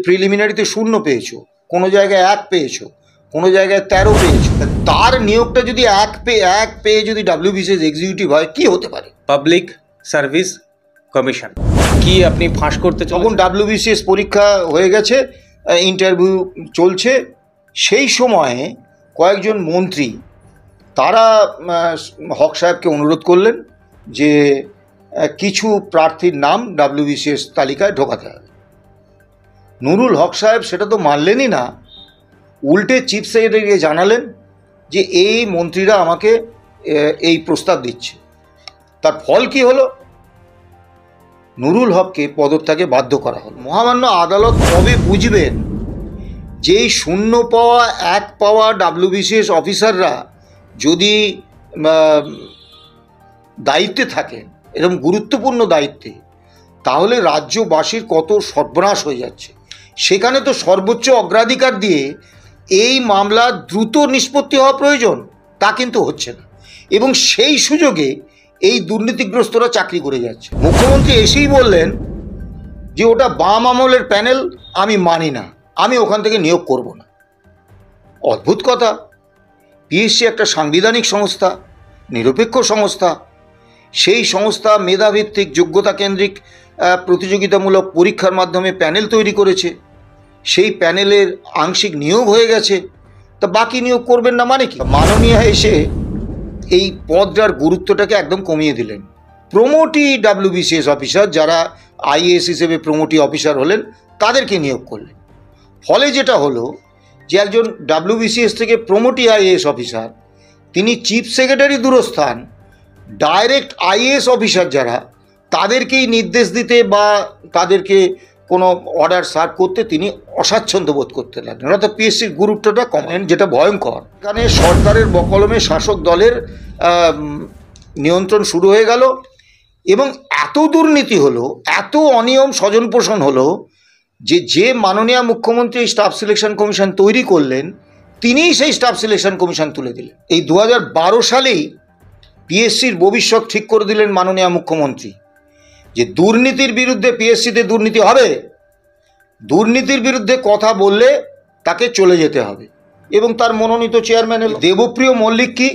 প্রিলিমিনারিতে 0 পেয়েছো, কোনো জায়গায় 1 পেয়েছো, কোনো জায়গায় 13 পেয়েছো, তার নিয়োগটা যদি 1 পেয়ে যদি WBCS এক্সিকিউটিভ হয় কি হতে পারে? পাবলিক সার্ভিস কমিশন কি আপনি ফাঁস করতে চান? তখন WBCS পরীক্ষা হয়ে গেছে, ইন্টারভিউ চলছে, সেই সময়ে কয়েকজন মন্ত্রী তারা হক সাহেবকে অনুরোধ করলেন যে কিছু প্রার্থীর নাম WBCS তালিকায় ঢোকাতে হবে। নুরুল হক সাহেব সেটা তো মানলেনই না, উল্টে চিফ সেক্রেটারিকে জানালেন যে এই মন্ত্রীরা আমাকে এই প্রস্তাব দিচ্ছে। তার ফল কি হলো? নুরুল হককে পদত্যাগে বাধ্য করা হলো। মহামান্য আদালত কবে বুঝবেন যে এই 0 পাওয়া 1 পাওয়া WBCS অফিসাররা যদি দায়িত্বে থাকেন, এরকম গুরুত্বপূর্ণ দায়িত্বে, তাহলে রাজ্যবাসীর কত সর্বনাশ হয়ে যাচ্ছে। সেখানে তো সর্বোচ্চ অগ্রাধিকার দিয়ে এই মামলা দ্রুত নিষ্পত্তি হওয়া প্রয়োজন, তা কিন্তু হচ্ছে না, এবং সেই সুযোগে এই দুর্নীতিগ্রস্তরা চাকরি করে যাচ্ছে। মুখ্যমন্ত্রী এসেই বললেন যে ওটা বাম আমলের প্যানেল, আমি মানি না, আমি ওখান থেকে নিয়োগ করব না। অদ্ভুত কথা। পিএসসি একটা সাংবিধানিক সংস্থা, নিরপেক্ষ সংস্থা। সেই সংস্থা মেধাভিত্তিক যোগ্যতা কেন্দ্রিক প্রতিযোগিতামূলক পরীক্ষার মাধ্যমে প্যানেল তৈরি করেছে। সেই প্যানেলের আংশিক নিয়োগ হয়ে গেছে, তা বাকি নিয়োগ করবেন না মানে কি? মাননীয় এসে এই পদটার গুরুত্বটাকে একদম কমিয়ে দিলেন। প্রমোটি WBCS অফিসার, যারা IAS হিসেবে প্রমোটি অফিসার হলেন, তাদেরকে নিয়োগ করলেন। ফলে যেটা হলো যে একজন WBCS থেকে প্রমোটি IAS অফিসার, তিনি চিফ সেক্রেটারি দূরস্থান, ডাইরেক্ট IAS অফিসার যারা, তাদেরকেই নির্দেশ দিতে বা তাদেরকে কোনো অর্ডার সার্ভ করতে তিনি অস্বাচ্ছন্দ্য বোধ করতে লাগলেন। অর্থাৎ পিএসসির গুরুত্বটা কমেন, যেটা ভয়ঙ্কর। এখানে সরকারের বকলমে শাসক দলের নিয়ন্ত্রণ শুরু হয়ে গেল, এবং এত দুর্নীতি হলো, এত অনিয়ম স্বজন পোষণ হলো যে মাননীয় মুখ্যমন্ত্রী স্টাফ সিলেকশন কমিশন তৈরি করলেন, তিনিই সেই স্টাফ সিলেকশন কমিশন তুলে দিলেন। এই 2012 সালেই পিএসসির ভবিষ্যৎ ঠিক করে দিলেন মাননীয় মুখ্যমন্ত্রী, যে দুর্নীতির বিরুদ্ধে পিএসসিতে দুর্নীতি হবে, দুর্নীতির বিরুদ্ধে কথা বললে তাকে চলে যেতে হবে, এবং তার মনোনীত চেয়ারম্যান হল দেবপ্রিয় মল্লিক, কি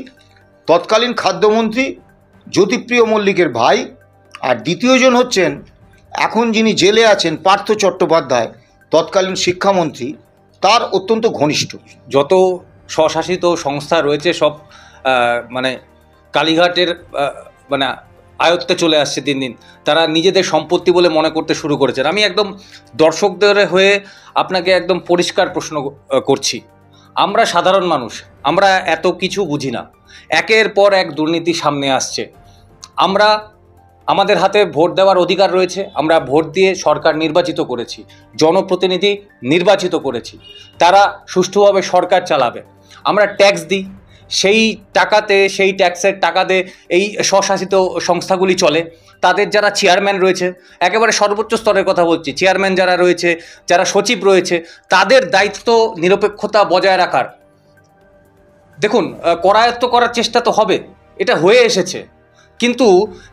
তৎকালীন খাদ্যমন্ত্রী জ্যোতিপ্রিয় মল্লিকের ভাই, আর দ্বিতীয়জন হচ্ছেন এখন যিনি জেলে আছেন পার্থ চট্টোপাধ্যায়, তৎকালীন শিক্ষামন্ত্রী, তার অত্যন্ত ঘনিষ্ঠ। যত স্বশাসিত সংস্থা রয়েছে সব মানে কালীঘাটের মানে আয়ত্তে চলে আসছে দিন দিন। তারা নিজেদের সম্পত্তি বলে মনে করতে শুরু করেছেন। আমি একদম দর্শকদের হয়ে আপনাকে একদম পরিষ্কার প্রশ্ন করছি, আমরা সাধারণ মানুষ, আমরা এত কিছু বুঝি না। একের পর এক দুর্নীতি সামনে আসছে। আমাদের হাতে ভোট দেওয়ার অধিকার রয়েছে, আমরা ভোট দিয়ে সরকার নির্বাচিত করেছি, জনপ্রতিনিধি নির্বাচিত করেছি, তারা সুষ্ঠুভাবে সরকার চালাবে। আমরা ট্যাক্স দিই, সেই টাকাতে, সেই ট্যাক্সের টাকাতে এই স্বশাসিত সংস্থাগুলি চলে। তাদের যারা চেয়ারম্যান রয়েছে, একেবারে সর্বোচ্চ স্তরের কথা বলছি, চেয়ারম্যান যারা রয়েছে, যারা সচিব রয়েছে, তাদের দায়িত্ব নিরপেক্ষতা বজায় রাখার। দেখুন, করায়ত্ত করার চেষ্টা তো হবে, এটা হয়ে এসেছে, কিন্তু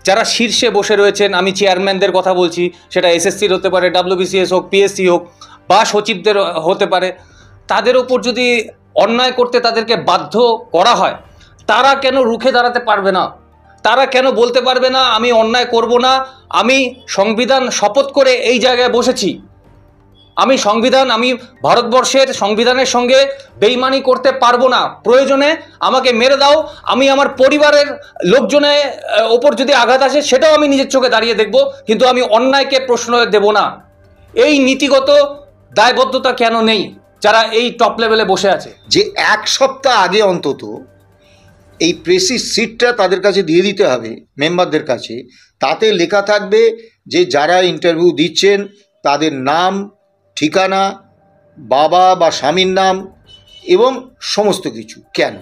যারা শীর্ষে বসে রয়েছেন, আমি চেয়ারম্যানদের কথা বলছি, সেটা SSCর হতে পারে, WBCS হোক, PSC হোক, বা সচিবদের হতে পারে, তাদের ওপর যদি অন্যায় করতে তাদেরকে বাধ্য করা হয়, তারা কেন রুখে দাঁড়াতে পারবে না? তারা কেন বলতে পারবে না আমি অন্যায় করব না, আমি সংবিধান শপথ করে এই জায়গায় বসেছি, আমি ভারতবর্ষের সংবিধানের সঙ্গে বেইমানি করতে পারবো না, প্রয়োজনে আমাকে মেরে দাও, আমি আমার পরিবারের লোকজনের ওপর যদি আঘাত আসে সেটাও আমি নিজের চোখে দাঁড়িয়ে দেখব, কিন্তু আমি অন্যায়কে প্রশ্রয় দেব না। এই নীতিগত দায়বদ্ধতা কেন নেই যারা এই টপ লেভেলে বসে আছে? যে 1 সপ্তাহ আগে অন্তত এই প্রেসিস সিটটা তাদের কাছে দিয়ে দিতে হবে মেম্বারদের কাছে, তাতে লেখা থাকবে যে যারা ইন্টারভিউ দিচ্ছেন তাদের নাম, ঠিকানা, বাবা বা স্বামীর নাম এবং সমস্ত কিছু। কেন?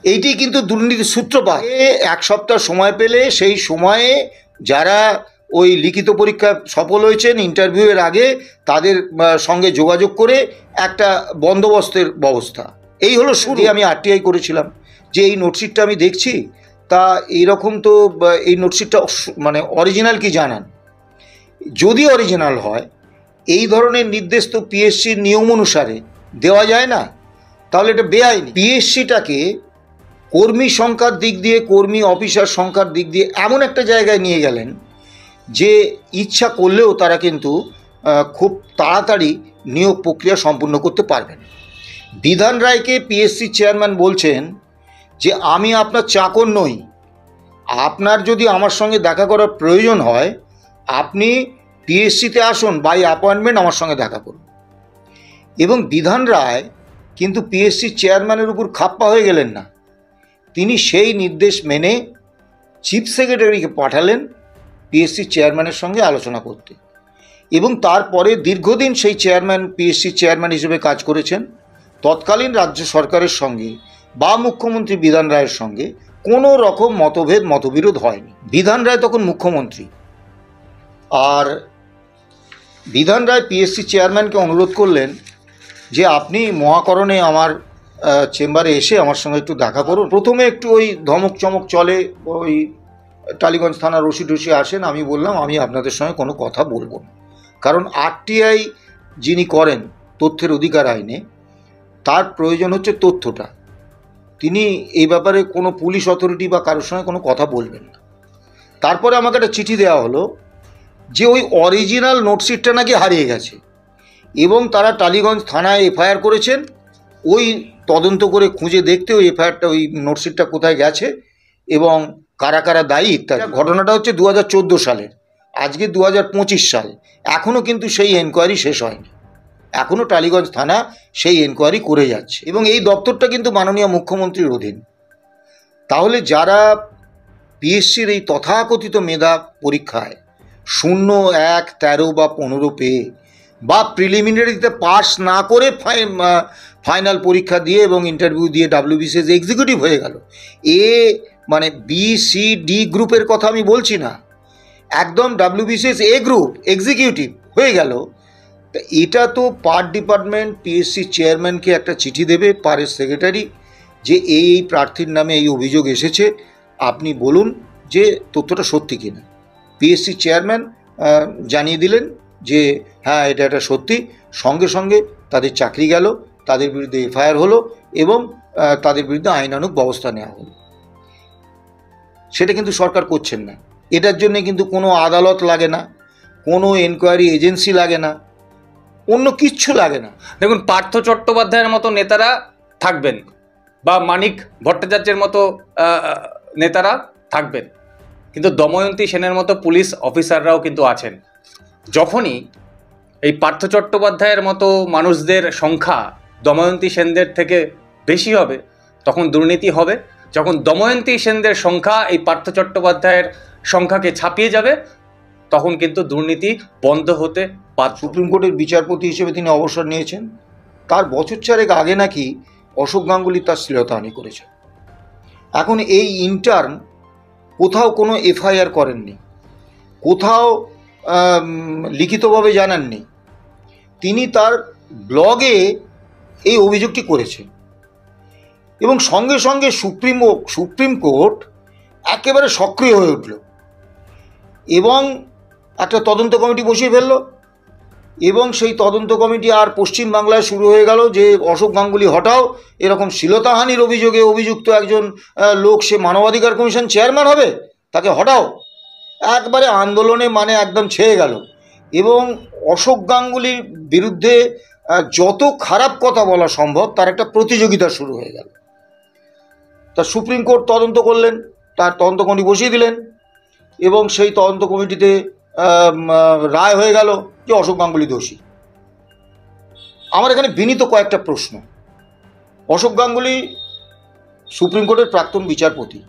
এইটি কিন্তু দুর্নীতির সূত্রপাত। 1 সপ্তাহ সময় পেলে সেই সময়ে যারা ওই লিখিত পরীক্ষায় সফল হয়েছেন ইন্টারভিউয়ের আগে, তাদের সঙ্গে যোগাযোগ করে একটা বন্দোবস্তের ব্যবস্থা। এই হলো শুরু। আমি RTI করেছিলাম যে এই নোটশিটটা আমি দেখছি, তা এইরকম তো এই নোটশিটটা মানে অরিজিনাল কি জানান, যদি অরিজিনাল হয় এই ধরনের নির্দেশ তো পিএসসির নিয়ম অনুসারে দেওয়া যায় না, তাহলে এটা বেআইনি। পিএসসিটাকে কর্মী সংখ্যার দিক দিয়ে, কর্মী অফিসার সংখ্যার দিক দিয়ে এমন একটা জায়গায় নিয়ে গেলেন যে ইচ্ছা করলেও তারা কিন্তু খুব তাড়াতাড়ি নিয়োগ প্রক্রিয়া সম্পূর্ণ করতে পারবেন। বিধান রায়কে পিএসসি চেয়ারম্যান বলছেন যে আমি আপনার চাকর নই, আপনার যদি আমার সঙ্গে দেখা করার প্রয়োজন হয় আপনি পিএসসিতে আসুন, বাই অ্যাপয়েন্টমেন্ট আমার সঙ্গে দেখা করুন। এবং বিধান রায় কিন্তু পিএসসি চেয়ারম্যানের উপর খাপ্পা হয়ে গেলেন না, তিনি সেই নির্দেশ মেনে চিফ সেক্রেটারিকে পাঠালেন পিএসসি চেয়ারম্যানের সঙ্গে আলোচনা করতে। এবং তারপরে দীর্ঘদিন সেই চেয়ারম্যান পিএসসি চেয়ারম্যান হিসেবে কাজ করেছেন। তৎকালীন রাজ্য সরকারের সঙ্গে বা মুখ্যমন্ত্রী বিধান রায়ের সঙ্গে কোনো রকম মতবিরোধ হয়নি। বিধান রায় তখন মুখ্যমন্ত্রী, আর বিধান রায় পিএসসি চেয়ারম্যানকে অনুরোধ করলেন যে আপনি মহাকরণে আমার চেম্বারে এসে আমার সঙ্গে একটু দেখা করুন। প্রথমে একটু ওই ধমক চমক চলে, ওই টালিগঞ্জ থানার ওসি টসি আসেন, আমি বললাম আমি আপনাদের সঙ্গে কোনো কথা বলবো না, কারণ আরটিআই যিনি করেন তথ্যের অধিকার আইনে, তার প্রয়োজন হচ্ছে তথ্যটা, তিনি এই ব্যাপারে কোনো পুলিশ অথরিটি বা কারোর সঙ্গে কোনো কথা বলবেন না। তারপরে আমাকে একটা চিঠি দেওয়া হলো যে ওই অরিজিনাল নোটশিটটা নাকি হারিয়ে গেছে এবং তারা টালিগঞ্জ থানায় এফআইআর করেছেন, ওই তদন্ত করে খুঁজে দেখতে ওই এফআইআরটা, ওই নোটশিটটা কোথায় গেছে এবং কারা কারা দায়ী ইত্যাদি। ঘটনাটা হচ্ছে 2014 সালের, আজকে 2025 সাল, এখনও কিন্তু সেই এনকোয়ারি শেষ হয়নি, এখনও টালিগঞ্জ থানা সেই এনকোয়ারি করে যাচ্ছে এবং এই দপ্তরটা কিন্তু মাননীয় মুখ্যমন্ত্রীর অধীন। তাহলে যারা পিএসসির এই তথাকথিত মেধা পরীক্ষায় 0, 1, 13 বা 15 পেয়ে বা প্রিলিমিনারিতে পাস না করে ফাইনাল পরীক্ষা দিয়ে এবং ইন্টারভিউ দিয়ে ডাব্লিউবিসিএস এক্সিকিউটিভ হয়ে গেল, মানে BCD গ্রুপের কথা আমি বলছি না, একদম ডাব্লিউবিসিএস A গ্রুপ এক্সিকিউটিভ হয়ে গেল, তা এটা তো পার ডিপার্টমেন্ট পিএসসি চেয়ারম্যানকে একটা চিঠি দেবে, পারের সেক্রেটারি, যে এই প্রার্থীর নামে এই অভিযোগ এসেছে, আপনি বলুন যে তথ্যটা সত্যি কিনা। পিএসসি চেয়ারম্যান জানিয়ে দিলেন যে হ্যাঁ এটা সত্যি, সঙ্গে সঙ্গে তাদের চাকরি গেল, তাদের বিরুদ্ধে এফআইআর হলো এবং তাদের বিরুদ্ধে আইনানুগ ব্যবস্থা নেওয়া হলো। সেটা কিন্তু সরকার করছেন না। এটার জন্য কিন্তু কোনো আদালত লাগে না, কোনো এনকোয়ারি এজেন্সি লাগে না, অন্য কিচ্ছু লাগে না। দেখুন, পার্থ চট্টোপাধ্যায়ের মতো নেতারা থাকবেন বা মানিক ভট্টাচার্যের মতো নেতারা থাকবেন, কিন্তু দময়ন্তী সেনের মতো পুলিশ অফিসাররাও কিন্তু আছেন। যখনই এই পার্থ চট্টোপাধ্যায়ের মতো মানুষদের সংখ্যা দময়ন্তী সেনদের থেকে বেশি হবে তখন দুর্নীতি হবে। যখন দময়ন্তী সেনদের সংখ্যা এই পার্থ চট্টোপাধ্যায়ের সংখ্যাকে ছাপিয়ে যাবে তখন কিন্তু দুর্নীতি বন্ধ হতে বাধ্য। সুপ্রিম কোর্টের বিচারপতি হিসেবে তিনি অবসর নিয়েছেন, তার বছর চারেক আগে নাকি অশোক গাঙ্গুলি তার শ্লীলতাহানি করেছেন। এখন এই ইন্টার্ন কোথাও কোনো এফআইআর করেননি, কোথাও লিখিতভাবে জানাননি, তিনি তার ব্লগে এই অভিযোগটি করেছেন এবং সঙ্গে সঙ্গে সুপ্রিম কোর্ট একেবারে সক্রিয় হয়ে উঠল এবং একটা তদন্ত কমিটি বসিয়ে ফেলল এবং সেই তদন্ত কমিটি আর পশ্চিমবাংলায় শুরু হয়ে গেল যে অশোক গাঙ্গুলি হটাও, এরকম শ্লীলতাহানির অভিযোগে অভিযুক্ত একজন লোক, সে মানবাধিকার কমিশন চেয়ারম্যান হবে, তাকে হটাও। একবারে আন্দোলনে মানে একদম ছেয়ে গেল এবং অশোক গাঙ্গুলির বিরুদ্ধে যত খারাপ কথা বলা সম্ভব তার একটা প্রতিযোগিতা শুরু হয়ে গেল। তা সুপ্রিম কোর্ট তদন্ত করলেন, তার তদন্ত কমিটি বসিয়ে দিলেন এবং সেই তদন্ত কমিটিতে রায় হয়ে গেল যে অশোক গাঙ্গুলি দোষী। আমার এখানে বিনীত কয়েকটা প্রশ্ন। অশোক গাঙ্গুলি সুপ্রিম কোর্টের প্রাক্তন বিচারপতি,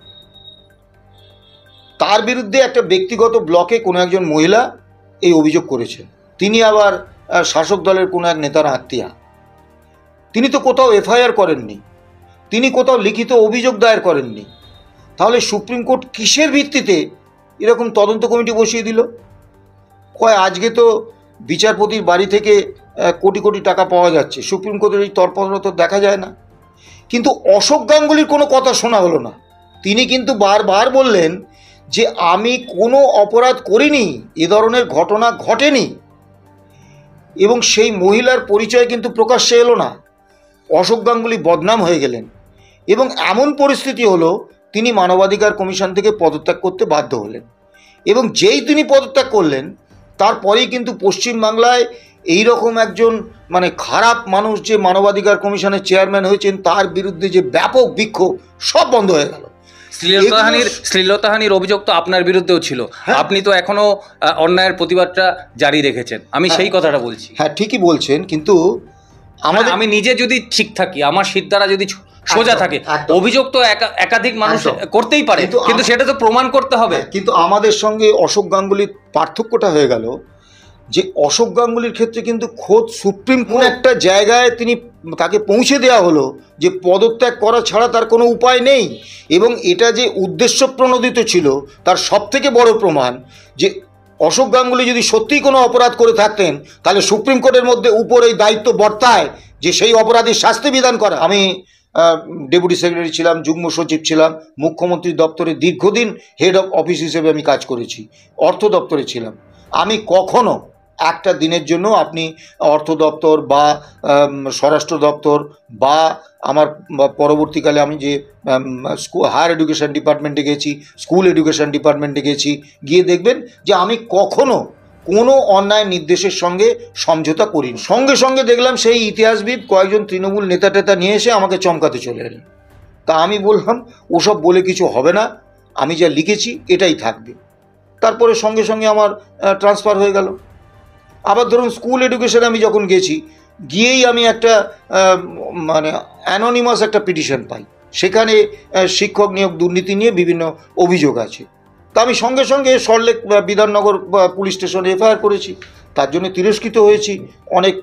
তার বিরুদ্ধে একটা ব্যক্তিগত ব্লকে কোনো একজন মহিলা এই অভিযোগ করেছেন, তিনি আবার শাসক দলের কোনো এক নেতার আত্মীয়া, তিনি তো কোথাও এফআইআর করেননি, তিনি কোথাও লিখিত অভিযোগ দায়ের করেননি, তাহলে সুপ্রিম কোর্ট কিসের ভিত্তিতে এরকম তদন্ত কমিটি বসিয়ে দিল? আজকে তো বিচারপতির বাড়ি থেকে কোটি কোটি টাকা পাওয়া যাচ্ছে, সুপ্রিম কোর্টের এই তৎপরতা তো দেখা যায় না। কিন্তু অশোক গাঙ্গুলির কোনো কথা শোনা হলো না, তিনি কিন্তু বারবার বললেন যে আমি কোনো অপরাধ করিনি, এ ধরনের ঘটনা ঘটেনি। এবং সেই মহিলার পরিচয় কিন্তু প্রকাশ্যে এলো না। অশোক গাঙ্গুলি বদনাম হয়ে গেলেন এবং এমন পরিস্থিতি হলো তিনি মানবাধিকার কমিশন থেকে পদত্যাগ করতে বাধ্য হলেন। এবং যেই তিনি পদত্যাগ করলেন তারপরেই কিন্তু পশ্চিমবাংলায় এই রকম একজন মানে খারাপ মানুষ যে মানবাধিকার কমিশনের চেয়ারম্যান হয়েছেন তার বিরুদ্ধে যে ব্যাপক বিক্ষোভ সব বন্ধ হয়ে গেল। শ্লীলতাহানির অভিযোগ তো আপনার বিরুদ্ধেও ছিল। হ্যাঁ। আপনি তো এখনো অন্যায়ের প্রতিবাদটা জারি রেখেছেন। আমি সেই কথাটা বলছি। হ্যাঁ, ঠিকই বলছেন, কিন্তু আমি নিজে যদি ঠিক থাকি, আমার সিদ্ধারা যদি সোজা থাকে, একদম। অভিযোগ তো একাধিক মানুষ একদম। করতেই পারে, কিন্তু সেটা তো প্রমাণ করতে হবে। কিন্তু আমাদের সঙ্গে অশোক গাঙ্গুলির পার্থক্যটা হয়ে গেল যে অশোক গাঙ্গুলির ক্ষেত্রে কিন্তু খোদ সুপ্রিম কোর্ট একটা জায়গায় তাকে পৌঁছে দেওয়া হলো যে পদত্যাগ করা ছাড়া তার কোনো উপায় নেই। এবং এটা যে উদ্দেশ্য প্রণোদিত ছিল তার সবথেকে বড় প্রমাণ যে অশোক গাঙ্গুলি যদি সত্যিই কোনো অপরাধ করে থাকতেন তাহলে সুপ্রিম কোর্টের মধ্যে উপর এই দায়িত্ব বর্তায় যে সেই অপরাধীর শাস্তি বিধান করা। আমি ডেপুটি সেক্রেটারি ছিলাম, যুগ্ম সচিব ছিলাম, মুখ্যমন্ত্রীর দপ্তরে দীর্ঘদিন হেড অফ অফিস হিসেবে আমি কাজ করেছি, অর্থ দপ্তরে ছিলাম। আমি কখনো একটা দিনের জন্য আপনি অর্থ দপ্তর বা স্বরাষ্ট্র দপ্তর বা আমার পরবর্তীকালে আমি যে হায়ার এডুকেশন ডিপার্টমেন্টে গেছি, স্কুল এডুকেশন ডিপার্টমেন্টে গেছি, গিয়ে দেখবেন যে আমি কখনো কোনো অন্যায় নির্দেশের সঙ্গে সমঝোতা করিনি। সঙ্গে সঙ্গে দেখলাম সেই ইতিহাসবিদ কয়েকজন তৃণমূল নেতা টেতা নিয়ে এসে আমাকে চমকাতে চলে এলেন। তা আমি বললাম ওসব বলে কিছু হবে না, আমি যা লিখেছি এটাই থাকবে। তারপরে সঙ্গে সঙ্গে আমার ট্রান্সফার হয়ে গেল। আবার ধরুন স্কুল এডুকেশনে আমি যখন গেছি, গিয়েই আমি একটা মানে অ্যানোনিমাস একটা পিটিশন পাই, সেখানে শিক্ষক নিয়োগ দুর্নীতি নিয়ে বিভিন্ন অভিযোগ আছে। তা আমি সঙ্গে সঙ্গে সল্টলেক বিধাননগর পুলিশ স্টেশনে এফআইআর করেছি, তার জন্য তিরস্কৃত হয়েছি, অনেক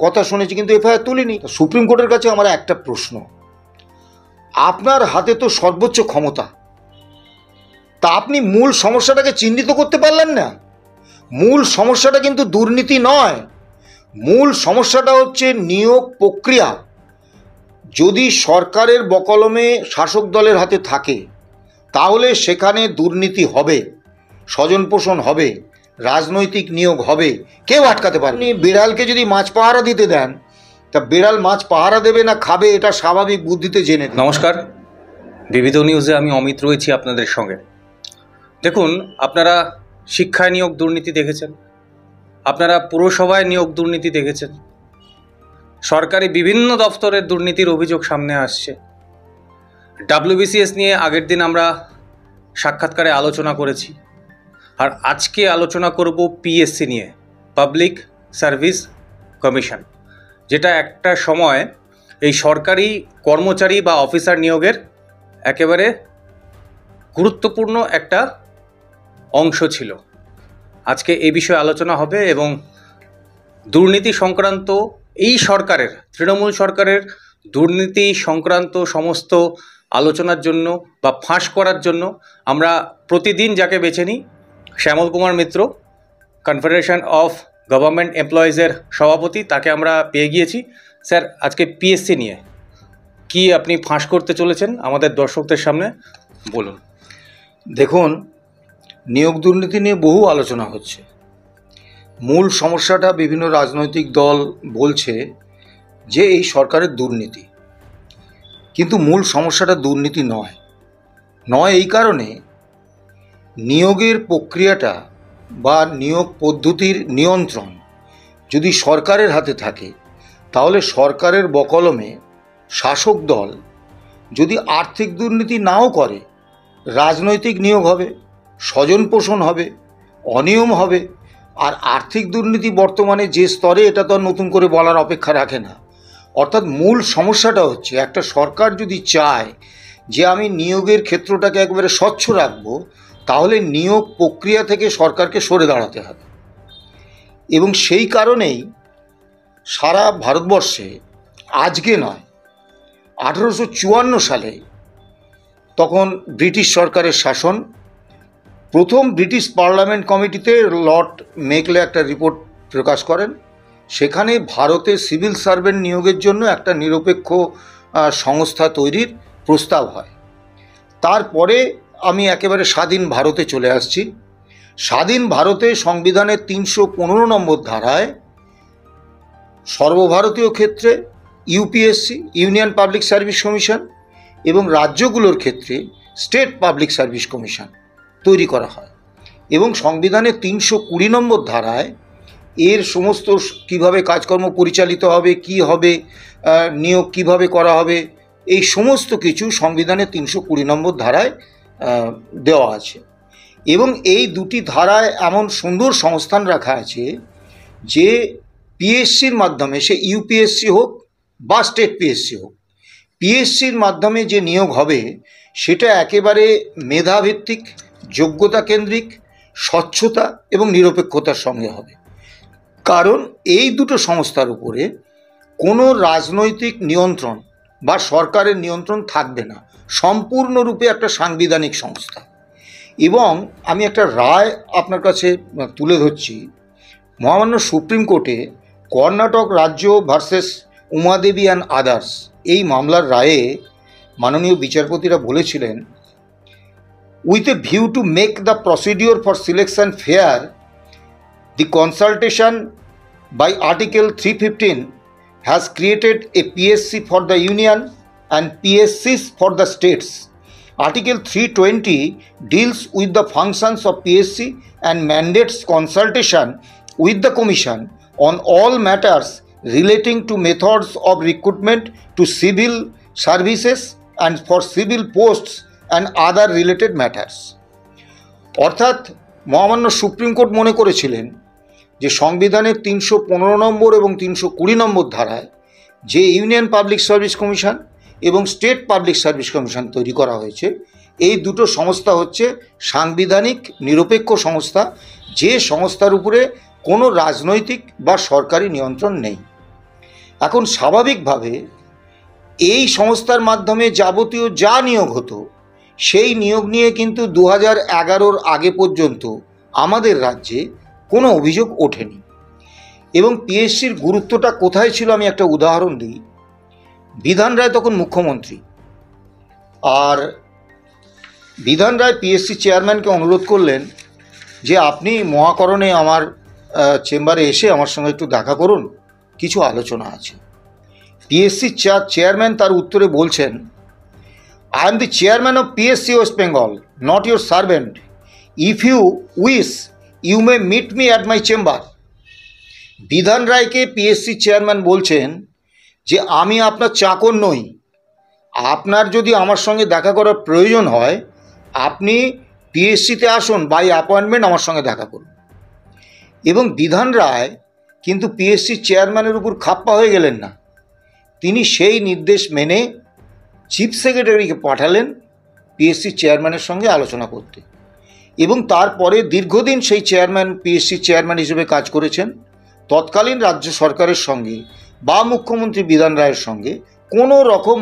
কথা শুনেছি, কিন্তু এফআইআর তুলিনি। সুপ্রিম কোর্টের কাছে আমার একটা প্রশ্ন, আপনার হাতে তো সর্বোচ্চ ক্ষমতা, তা আপনি মূল সমস্যাটাকে চিহ্নিত করতে পারলেন না? মূল সমস্যাটা কিন্তু দুর্নীতি নয়, মূল সমস্যাটা হচ্ছে নিয়োগ প্রক্রিয়া। যদি সরকারের বকলমে শাসক দলের হাতে থাকে তাহলে সেখানে দুর্নীতি হবে, স্বজন পোষণ হবে, রাজনৈতিক নিয়োগ হবে, কেউ আটকাতে পারেনি। বিড়ালকে যদি মাছ পাহারা দিতে দেন, তা বিড়াল মাছ পাহারা দেবে না খাবে, এটা স্বাভাবিক বুদ্ধিতে জেনে। নমস্কার, বিবিধ নিউজে আমি অমিত রয়েছি আপনাদের সঙ্গে। দেখুন, আপনারা শিক্ষায় নিয়োগ দুর্নীতি দেখেছেন, আপনারা পুরসভায় নিয়োগ দুর্নীতি দেখেছেন, সরকারি বিভিন্ন দপ্তরের দুর্নীতির অভিযোগ সামনে আসছে। WBCS নিয়ে আগের দিন আমরা সাক্ষাৎকারে আলোচনা করেছি, আর আজকে আলোচনা করব PSC নিয়ে, পাবলিক সার্ভিস কমিশন, যেটা একটা সময় এই সরকারি কর্মচারী বা অফিসার নিয়োগের একেবারে গুরুত্বপূর্ণ একটা অংশ ছিল। আজকে এই বিষয়ে আলোচনা হবে এবং দুর্নীতি সংক্রান্ত এই সরকারের, তৃণমূল সরকারের দুর্নীতি সংক্রান্ত সমস্ত আলোচনার জন্য বা ফাঁস করার জন্য আমরা প্রতিদিন যাকে বেছে নিই, শ্যামল কুমার মিত্র, কনফেডারেশন অফ গভর্নমেন্ট এমপ্লয়িজের সভাপতি, তাকে আমরা পেয়ে গিয়েছি। স্যার, আজকে PSC নিয়ে কি আপনি ফাঁস করতে চলেছেন আমাদের দর্শকদের সামনে, বলুন। দেখুন, নিয়োগ দুর্নীতি নিয়ে বহু আলোচনা হচ্ছে। মূল সমস্যাটা বিভিন্ন রাজনৈতিক দল বলছে যে এই সরকারের দুর্নীতি, কিন্তু মূল সমস্যাটা দুর্নীতি নয় এই কারণে নিয়োগের প্রক্রিয়াটা বা নিয়োগ পদ্ধতির নিয়ন্ত্রণ যদি সরকারের হাতে থাকে তাহলে সরকারের বকলমে শাসক দল যদি আর্থিক দুর্নীতি নাও করে, রাজনৈতিক নিয়োগ হবে, স্বজন পোষণ হবে, অনিয়ম হবে। আর আর্থিক দুর্নীতি বর্তমানে যে স্তরে, এটা তো নতুন করে বলার অপেক্ষা রাখে না। অর্থাৎ মূল সমস্যাটা হচ্ছে একটা সরকার যদি চায় যে আমি নিয়োগের ক্ষেত্রটাকে একেবারে স্বচ্ছ রাখবো, তাহলে নিয়োগ প্রক্রিয়া থেকে সরকারকে সরে দাঁড়াতে হবে। এবং সেই কারণেই সারা ভারতবর্ষে আজকে নয়, 1854 সালে তখন ব্রিটিশ সরকারের শাসন, প্রথম ব্রিটিশ পার্লামেন্ট কমিটিতে লর্ড মেকলে একটা রিপোর্ট প্রকাশ করেন। সেখানে ভারতে সিভিল সার্ভেন্ট নিয়োগের জন্য একটা নিরপেক্ষ সংস্থা তৈরির প্রস্তাব হয়। তারপরে আমি একেবারে স্বাধীন ভারতে চলে আসছি। স্বাধীন ভারতে সংবিধানের 315 নম্বর ধারায় সর্বভারতীয় ক্ষেত্রে UPSC, union public service commission, এবং রাজ্যগুলোর ক্ষেত্রে স্টেট পাবলিক সার্ভিস কমিশন তৈরি করা হয়। এবং সংবিধানের 320 নম্বর ধারায় এর সমস্ত কিভাবে কাজকর্ম পরিচালিত হবে, কি হবে, নিয়োগ কিভাবে করা হবে, এই সমস্ত কিছু সংবিধানের 320 নম্বর ধারায় দেওয়া আছে। এবং এই দুটি ধারায় এমন সুন্দর সংস্থান রাখা আছে যে পিএসসির মাধ্যমে, সে ইউপিএসসি হোক বা স্টেট পিএসসি হোক, পিএসসির মাধ্যমে যে নিয়োগ হবে সেটা একেবারে মেধাভিত্তিক, যোগ্যতা কেন্দ্রিক, স্বচ্ছতা এবং নিরপেক্ষতার সঙ্গে হবে। কারণ এই দুটো সংস্থার উপরে কোনো রাজনৈতিক নিয়ন্ত্রণ বা সরকারের নিয়ন্ত্রণ থাকবে না, সম্পূর্ণরূপে একটা সাংবিধানিক সংস্থা। এবং আমি একটা রায় আপনার কাছে তুলে ধরছি। মহামান্য সুপ্রিম কোর্টে কর্ণাটক রাজ্য ভার্সেস উমাদেবী অ্যান্ড আদার্স এই মামলার রায়ে মাননীয় বিচারপতিরা বলেছিলেন, with a view to make the procedure for selection fair, the consultation by Article 315 has created a PSC for the Union and PSCs for the states. Article 320 deals with the functions of PSC and mandates consultation with the Commission on all matters relating to methods of recruitment to civil services and for civil posts and other related matters. অর্থাৎ মহামান্য supreme court মনে করেছিলেন যে সংবিধানের 315 নম্বর এবং 320 নম্বর ধারায় যে union public service commission এবং স্টেট পাবলিক সার্ভিস কমিশন তৈরি করা হয়েছে, এই দুটো সংস্থা হচ্ছে সাংবিধানিক নিরপেক্ষ সংস্থা, যে সংস্থার উপরে কোনো রাজনৈতিক বা সরকারি নিয়ন্ত্রণ নেই। এখন স্বাভাবিকভাবে এই সংস্থার মাধ্যমে যাবতীয় যা নিয়োগ হতো সেই নিয়োগ নিয়ে কিন্তু 2011-র আগে পর্যন্ত আমাদের রাজ্যে কোনো অভিযোগ ওঠেনি। এবং পিএসসির গুরুত্বটা কোথায় ছিল আমি একটা উদাহরণ দিই। বিধান রায় তখন মুখ্যমন্ত্রী, আর বিধান রায় পিএসসি চেয়ারম্যানকে অনুরোধ করলেন যে আপনি মহাকরণে আমার চেম্বারে এসে আমার সঙ্গে একটু দেখা করুন, কিছু আলোচনা আছে। পিএসসি চেয়ারম্যান তার উত্তরে বলছেন, I am the chairman of PSC West Bengal, not your servant. If you wish, you may meet me at my chamber. বিধান রায়কে পিএসসি চেয়ারম্যান বলছেন যে আমি আপনার চাকর নই, আপনার যদি আমার সঙ্গে দেখা করার প্রয়োজন হয় আপনি পিএসসিতে আসুন, বাই অ্যাপয়েন্টমেন্ট আমার সঙ্গে দেখা করুন। এবং বিধান রায় কিন্তু পিএসসি চেয়ারম্যানের উপর খাপ্পা হয়ে গেলেন না, তিনি সেই নির্দেশ মেনে চিফ সেক্রেটারিকে পাঠালেন পিএসসি চেয়ারম্যানের সঙ্গে আলোচনা করতে। এবং তারপরে দীর্ঘদিন সেই চেয়ারম্যান পিএসসি চেয়ারম্যান হিসেবে কাজ করেছেন। তৎকালীন রাজ্য সরকারের সঙ্গে বা মুখ্যমন্ত্রী বিধান রায়ের সঙ্গে কোনো রকম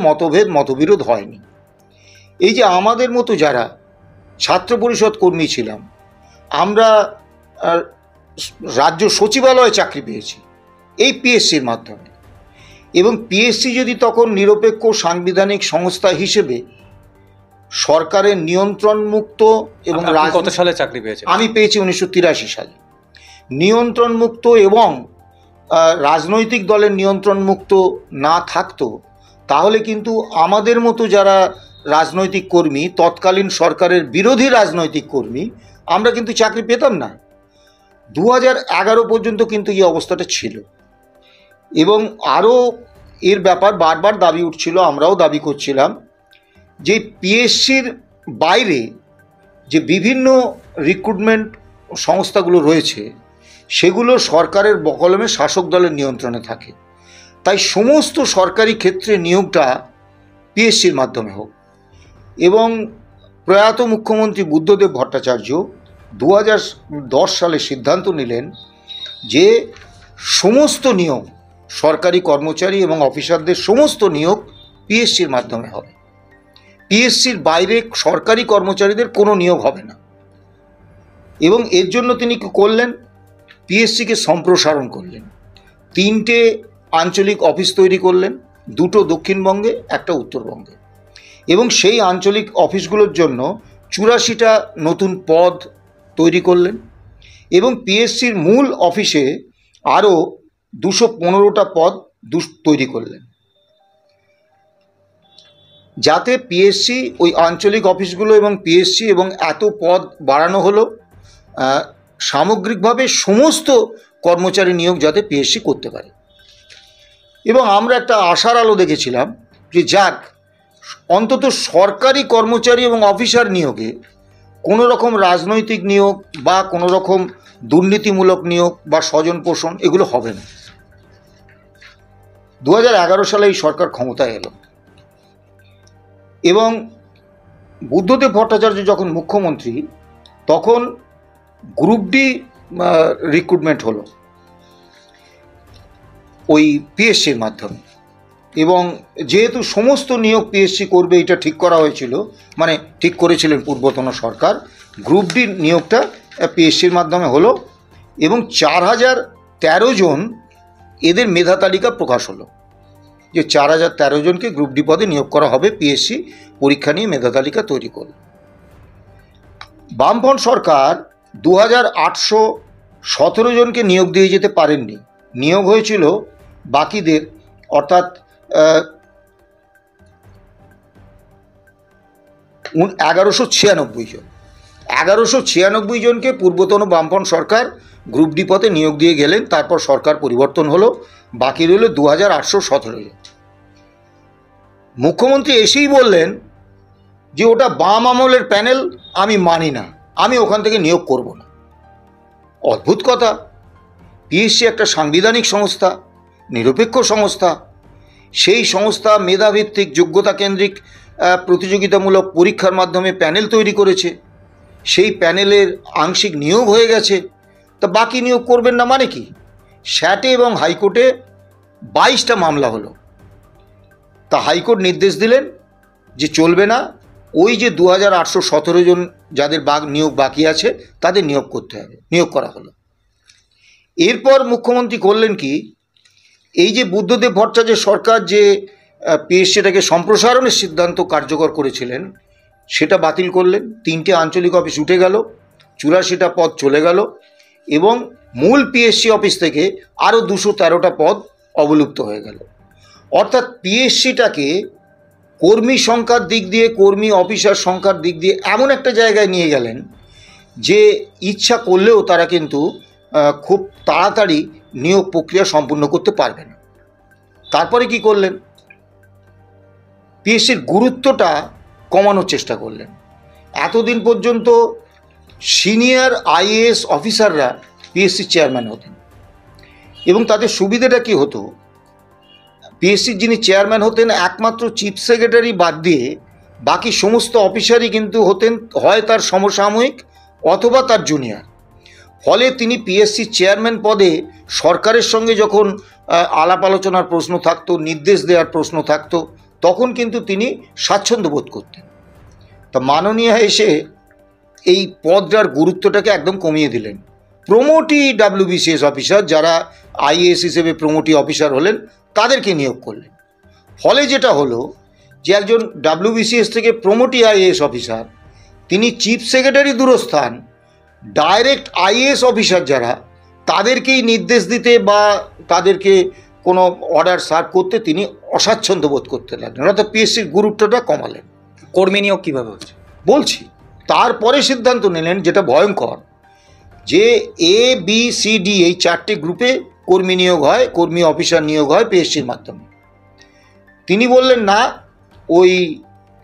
মতবিরোধ হয়নি। এই যে আমাদের মতো যারা ছাত্র পরিষদ কর্মী ছিলাম, আমরা রাজ্য সচিবালয়ে চাকরি পেয়েছি এই পিএসসির মাধ্যমে। এবং পিএসসি যদি তখন নিরপেক্ষ সাংবিধানিক সংস্থা হিসেবে সরকারের নিয়ন্ত্রণ মুক্ত এবং কত সালে চাকরি পেয়েছেন? আমি পেয়েছি 1983 সালে। নিয়ন্ত্রণ মুক্ত এবং রাজনৈতিক দলের নিয়ন্ত্রণ মুক্ত না থাকতো তাহলে কিন্তু আমাদের মতো যারা রাজনৈতিক কর্মী, তৎকালীন সরকারের বিরোধী রাজনৈতিক কর্মী, আমরা কিন্তু চাকরি পেতাম না। 2011 পর্যন্ত কিন্তু এই অবস্থাটা ছিল। এবং আরও এর ব্যাপার বারবার দাবি উঠছিল, আমরাও দাবি করছিলাম যে পিএসসির বাইরে যে বিভিন্ন রিক্রুটমেন্ট সংস্থাগুলো রয়েছে সেগুলো সরকারের বকলমে শাসক দলের নিয়ন্ত্রণে থাকে। তাই সমস্ত সরকারি ক্ষেত্রে নিয়োগটা পিএসসির মাধ্যমে হোক। এবং প্রয়াত মুখ্যমন্ত্রী বুদ্ধদেব ভট্টাচার্য 2010 সালে সিদ্ধান্ত নিলেন যে সমস্ত নিয়োগ, সরকারি কর্মচারী এবং অফিসারদের সমস্ত নিয়োগ পিএসসির মাধ্যমে হবে। পিএসসির বাইরে সরকারি কর্মচারীদের কোনো নিয়োগ হবে না। এবং এর জন্য তিনি কী করলেন, পিএসসিকে সম্প্রসারণ করলেন। 3টে আঞ্চলিক অফিস তৈরি করলেন, 2টো দক্ষিণবঙ্গে, 1টা উত্তরবঙ্গে। এবং সেই আঞ্চলিক অফিসগুলোর জন্য 84টা নতুন পদ তৈরি করলেন। এবং পিএসসির মূল অফিসে আরও 215টা পদ তৈরি করলেন, যাতে পিএসসি ওই আঞ্চলিক অফিসগুলো এবং পিএসসি এবং এত পদ বাড়ানো হলো সামগ্রিকভাবে সমস্ত কর্মচারী নিয়োগ যাতে পিএসসি করতে পারে। এবং আমরা একটা আশার আলো দেখেছিলাম যে যাক, অন্তত সরকারি কর্মচারী এবং অফিসার নিয়োগে কোনো রকম রাজনৈতিক নিয়োগ বা কোনো রকম দুর্নীতিমূলক নিয়োগ বা স্বজন পোষণ এগুলো হবে না। 2011 সালে এই সরকার ক্ষমতায় এলো এবং বুদ্ধদেব ভট্টাচার্য যখন মুখ্যমন্ত্রী তখন গ্রুপ ডি রিক্রুটমেন্ট হলো ওই পিএসসির মাধ্যমে। এবং যেহেতু সমস্ত নিয়োগ পিএসসি করবে এটা ঠিক করা হয়েছিল, মানে ঠিক করেছিলেন পূর্বতন সরকার, গ্রুপ ডি নিয়োগটা পিএসসির মাধ্যমে হলো এবং 4013 জন এদের মেধা তালিকা প্রকাশ হলো যে 4013 জনকে গ্রুপ ডি পদে নিয়োগ করা হবে। পিএসসি পরীক্ষা নিয়ে মেধা তালিকা তৈরি করল। বামফ্রন্ট সরকার 2817 জনকে নিয়োগ দিয়ে যেতে পারেননি, নিয়োগ হয়েছিল বাকিদের, অর্থাৎ 1196 জন। 1196 জনকে পূর্বতন বামফ্রন্ট সরকার গ্রুপ ডি পদে নিয়োগ দিয়ে গেলেন। তারপর সরকার পরিবর্তন হলো, বাকি রইল 2817 জন। মুখ্যমন্ত্রী এসেই বললেন যে ওটা বাম আমলের প্যানেল, আমি মানি না, আমি ওখান থেকে নিয়োগ করব না। অদ্ভুত কথা। পিএসসি একটা সাংবিধানিক সংস্থা, নিরপেক্ষ সংস্থা। সেই সংস্থা মেধাভিত্তিক যোগ্যতা কেন্দ্রিক প্রতিযোগিতামূলক পরীক্ষার মাধ্যমে প্যানেল তৈরি করেছে। সেই প্যানেলের আংশিক নিয়োগ হয়ে গেছে, তা বাকি নিয়োগ করবেন না মানে কি? স্যাটে এবং হাইকোর্টে 22টা মামলা হলো, তা হাইকোর্ট নির্দেশ দিলেন যে চলবে না, ওই যে 2817 জন যাদের নিয়োগ বাকি আছে তাদের নিয়োগ করতে হবে, নিয়োগ করা হলো। এরপর মুখ্যমন্ত্রী করলেন কি, এই যে বুদ্ধদেব ভট্টাচার্য সরকার যে পিএসসিটাকে সম্প্রসারণের সিদ্ধান্ত কার্যকর করেছিলেন সেটা বাতিল করলেন। 3টে আঞ্চলিক অফিস উঠে গেল, 84টা পদ চলে গেল এবং মূল পিএসসি অফিস থেকে আরও 213টা পদ অবলুপ্ত হয়ে গেল। অর্থাৎ পিএসসিটাকে কর্মী সংখ্যার দিক দিয়ে, কর্মী অফিসার সংখ্যার দিক দিয়ে এমন একটা জায়গায় নিয়ে গেলেন যে ইচ্ছা করলেও তারা কিন্তু খুব তাড়াতাড়ি নিয়োগ প্রক্রিয়া সম্পূর্ণ করতে পারবে না। তারপরে কি করলেন, পিএসসির গুরুত্বটা কমানোর চেষ্টা করলেন। এতদিন পর্যন্ত সিনিয়র আইএএস অফিসাররা পিএসসির চেয়ারম্যান হতেন এবং তাদের সুবিধাটা কি হতো, পিএসসির যিনি চেয়ারম্যান হতেন একমাত্র চিফ সেক্রেটারি বাদ দিয়ে বাকি সমস্ত অফিসারই কিন্তু হতেন হয় তার সমসাময়িক অথবা তার জুনিয়র। ফলে তিনি পিএসসি চেয়ারম্যান পদে সরকারের সঙ্গে যখন আলাপ আলোচনার প্রশ্ন থাকতো, নির্দেশ দেওয়ার প্রশ্ন থাকতো, তখন কিন্তু তিনি স্বাচ্ছন্দ্য বোধ করতেন। তা মাননীয় এসে এই পদটার গুরুত্বটাকে একদম কমিয়ে দিলেন। প্রমোটি ডাব্লিউবিসিএস অফিসার, যারা আইএএস হিসেবে প্রমোটি অফিসার হলেন, তাদেরকে নিয়োগ করলেন। ফলে যেটা হলো যে একজন ডাব্লিউবিসিএস থেকে প্রমোটি আইএএস অফিসার, তিনি চিফ সেক্রেটারি দূরস্থান, ডাইরেক্ট আইএএস অফিসার যারা, তাদেরকেই নির্দেশ দিতে বা তাদেরকে কোনো অর্ডার সার্ভ করতে তিনি অস্বাচ্ছন্দ্য বোধ করতে লাগলেন, অর্থাৎ পিএসসির গুরুত্বটা কমালেন। কর্মী নিয়োগ কীভাবে হচ্ছে বলছি, তারপরে সিদ্ধান্ত নিলেন যেটা ভয়ঙ্কর, যে এ বি সি ডি এই 4টে গ্রুপে কর্মী নিয়োগ হয়, কর্মী অফিসার নিয়োগ হয় পিএসসির মাধ্যমে। তিনি বললেন না, ওই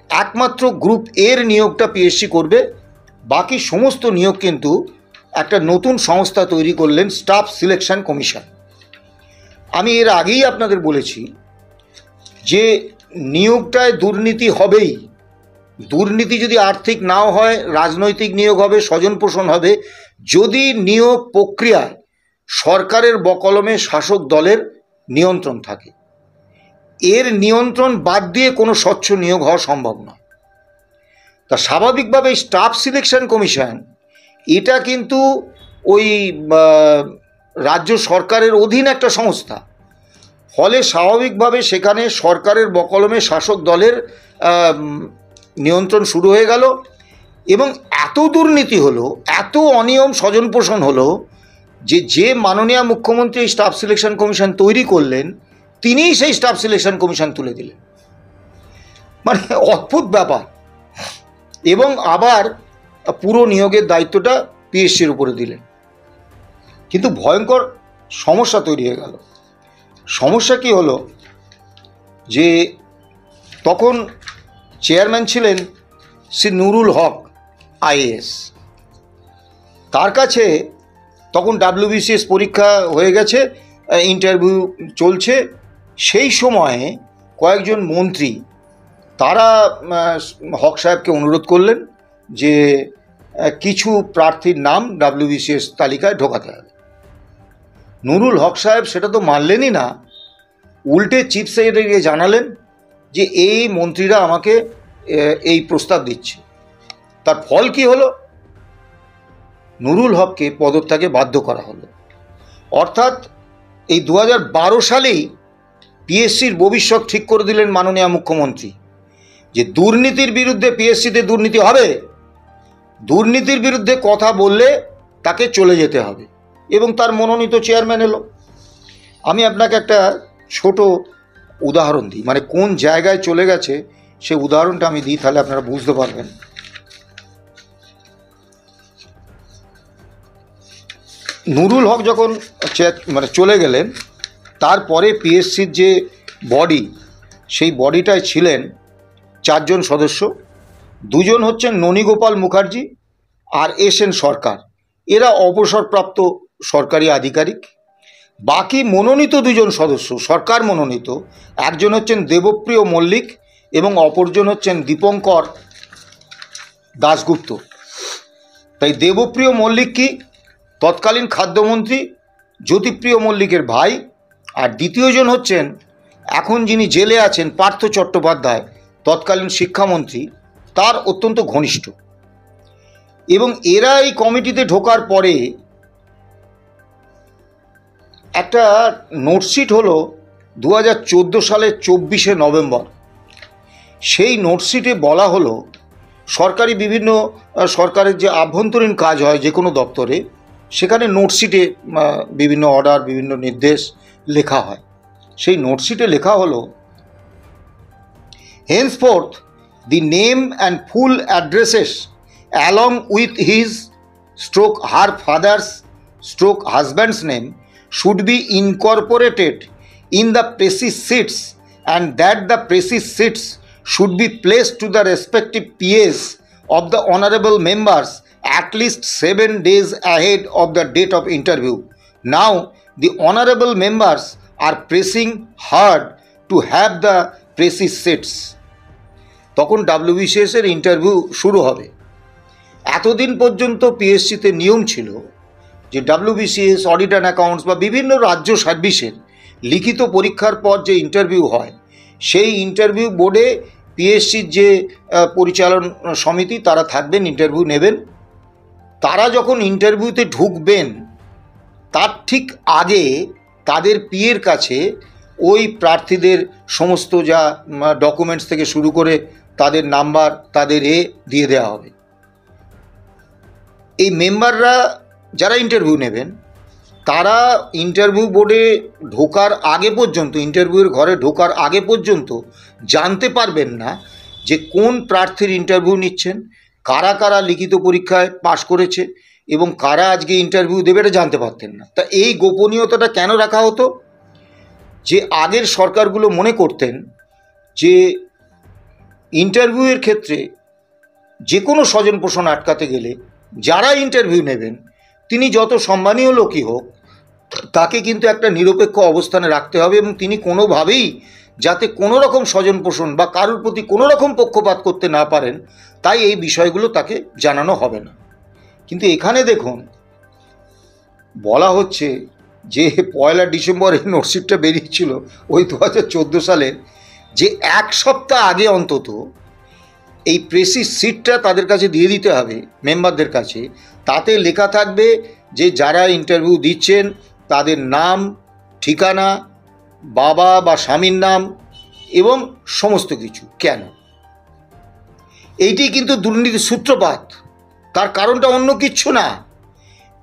একমাত্র গ্রুপ এর নিয়োগটা পিএসসি করবে, বাকি সমস্ত নিয়োগ কিন্তু একটা নতুন সংস্থা তৈরি করলেন, স্টাফ সিলেকশন কমিশন। আমি এর আগেই আপনাদের বলেছি যে নিয়োগটায় দুর্নীতি হবেই। দুর্নীতি যদি আর্থিক নাও হয়, রাজনৈতিক নিয়োগ হবে, স্বজন পোষণ হবে, যদি নিয়োগ প্রক্রিয়ায় সরকারের বকলমে শাসক দলের নিয়ন্ত্রণ থাকে। এর নিয়ন্ত্রণ বাদ দিয়ে কোনো স্বচ্ছ নিয়োগ হওয়া সম্ভব নয়। তা স্বাভাবিকভাবে স্টাফ সিলেকশন কমিশন এটা কিন্তু ওই রাজ্য সরকারের অধীন একটা সংস্থা। ফলে স্বাভাবিকভাবে সেখানে সরকারের বকলমে শাসক দলের নিয়ন্ত্রণ শুরু হয়ে গেল এবং এত দুর্নীতি হলো, এত অনিয়ম স্বজন পোষণ হলো যে মাননীয় মুখ্যমন্ত্রী স্টাফ সিলেকশন কমিশন তৈরি করলেন তিনিই সেই স্টাফ সিলেকশন কমিশন তুলে দিলেন। মানে অদ্ভুত ব্যাপার। এবং আবার পুরো নিয়োগের দায়িত্বটা পিএসসির উপরে দিলেন। কিন্তু ভয়ঙ্কর সমস্যা তৈরি হয়ে গেল। সমস্যা কি হলো, যে তখন চেয়ারম্যান ছিলেন শ্রী নুরুল হক আইএএস। তার কাছে তখন WBCS পরীক্ষা হয়ে গেছে, ইন্টারভিউ চলছে। সেই সময়ে কয়েকজন মন্ত্রী তারা হক সাহেবকে অনুরোধ করলেন যে কিছু প্রার্থীর নাম WBCS তালিকায় ঢোকাতে হবে। নুরুল হক সাহেব সেটা তো মানলেনই না, উল্টে চিফ সেক্রেটারিকে জানালেন যে এই মন্ত্রীরা আমাকে এই প্রস্তাব দিচ্ছে। তার ফল কি হলো, নুরুল হককে পদত্যাগে বাধ্য করা হলো। অর্থাৎ এই 2012 সালেই পিএসসির ভবিষ্যৎ ঠিক করে দিলেন মাননীয় মুখ্যমন্ত্রী, যে দুর্নীতির বিরুদ্ধে পিএসসিতে দুর্নীতি হবে, দুর্নীতির বিরুদ্ধে কথা বললে তাকে চলে যেতে হবে, এবং তার মনোনীত চেয়ারম্যান এলো। আমি আপনাকে একটা ছোট উদাহরণ দিই, মানে কোন জায়গায় চলে গেছে সে উদাহরণটা আমি দিই, তাহলে আপনারা বুঝতে পারবেন। নুরুল হক যখন চলে গেলেন, তারপরে পিএসসির যে বডি, সেই বডিটায় ছিলেন 4 জন সদস্য। 2 জন হচ্ছেন ননীগোপাল মুখার্জি আর SN সরকার, এরা অবসরপ্রাপ্ত সরকারি আধিকারিক। বাকি মনোনীত 2 জন সদস্য, সরকার মনোনীত, একজন হচ্ছেন দেবপ্রিয় মল্লিক এবং অপরজন হচ্ছেন দীপঙ্কর দাশগুপ্ত। তাই দেবপ্রিয় মল্লিক কি তৎকালীন খাদ্যমন্ত্রী জ্যোতিপ্রিয় মল্লিকের ভাই, আর দ্বিতীয়জন হচ্ছেন এখন যিনি জেলে আছেন পার্থ চট্টোপাধ্যায়, তৎকালীন শিক্ষামন্ত্রী, তার অত্যন্ত ঘনিষ্ঠ। এবং এরা এই কমিটিতে ঢোকার পরে একটা নোটশিট হলো 2014 সালের 24শে নভেম্বর। সেই নোটশিটে বলা হলো সরকারি বিভিন্ন সরকারের যে আভ্যন্তরীণ কাজ হয় যে কোনো দপ্তরে, সেখানে নোটশিটে বিভিন্ন অর্ডার, বিভিন্ন নির্দেশ লেখা হয়। সেই নোটশিটে লেখা হলো, henceforth the name and full addresses along with his / her father's / husband's name should be incorporated in the precis sheets, and that the precis sheets should be placed to the respective PAs of the honorable members at least 7 days ahead of the date of interview. Now the honorable members are pressing hard to have the precis sheets. তখন WBCS এর interview শুরু হবে। এতদিন পর্যন্ত পিএসসিতে নিয়ম ছিল যে WBCS, audit and accounts বা বিভিন্ন রাজ্য সার্ভিসের লিখিত পরীক্ষার পর যে ইন্টারভিউ হয়, সেই ইন্টারভিউ বোর্ডে পিএসসির যে পরিচালন সমিতি তারা থাকবেন, ইন্টারভিউ নেবেন। তারা যখন ইন্টারভিউতে ঢুকবেন তার ঠিক আগে তাদের পিএর কাছে ওই প্রার্থীদের সমস্ত যা ডকুমেন্টস থেকে শুরু করে তাদের নাম্বার, তাদের দিয়ে দেওয়া হবে। এই মেম্বাররা যারা ইন্টারভিউ নেবেন, তারা ইন্টারভিউ বোর্ডে ঢোকার আগে পর্যন্ত, ইন্টারভিউর ঘরে ঢোকার আগে পর্যন্ত জানতে পারবেন না যে কোন প্রার্থীর ইন্টারভিউ নিচ্ছেন, কারা কারা লিখিত পরীক্ষায় পাশ করেছে এবং কারা আজকে ইন্টারভিউ দেবে, এটা জানতে পারতেন না। তা এই গোপনীয়তাটা কেন রাখা হতো? যে আগের সরকারগুলো মনে করতেন যে ইন্টারভিউয়ের ক্ষেত্রে যে কোনো স্বজন পোষণ আটকাতে গেলে যারা ইন্টারভিউ নেবেন তিনি যত সম্মানীয় লোকই হোক, তাকে কিন্তু একটা নিরপেক্ষ অবস্থানে রাখতে হবে এবং তিনি কোনোভাবেই যাতে কোনো রকম স্বজন পোষণ বা কারোর প্রতি কোনো রকম পক্ষপাত করতে না পারেন, তাই এই বিষয়গুলো তাকে জানানো হবে না। কিন্তু এখানে দেখুন বলা হচ্ছে যে 1 ডিসেম্বর এই নোটশিটটা বেরিয়েছিল ওই 2014 সালের, যে 1 সপ্তাহ আগে অন্তত এই প্রেসিস সিটটা তাদের কাছে দিয়ে দিতে হবে মেম্বারদের কাছে। তাতে লেখা থাকবে যে যারা ইন্টারভিউ দিচ্ছেন তাদের নাম, ঠিকানা, বাবা বা স্বামীর নাম এবং সমস্ত কিছু। কেন? এইটি কিন্তু দুর্নীতির সূত্রপাত, তার কারণটা অন্য কিচ্ছু না।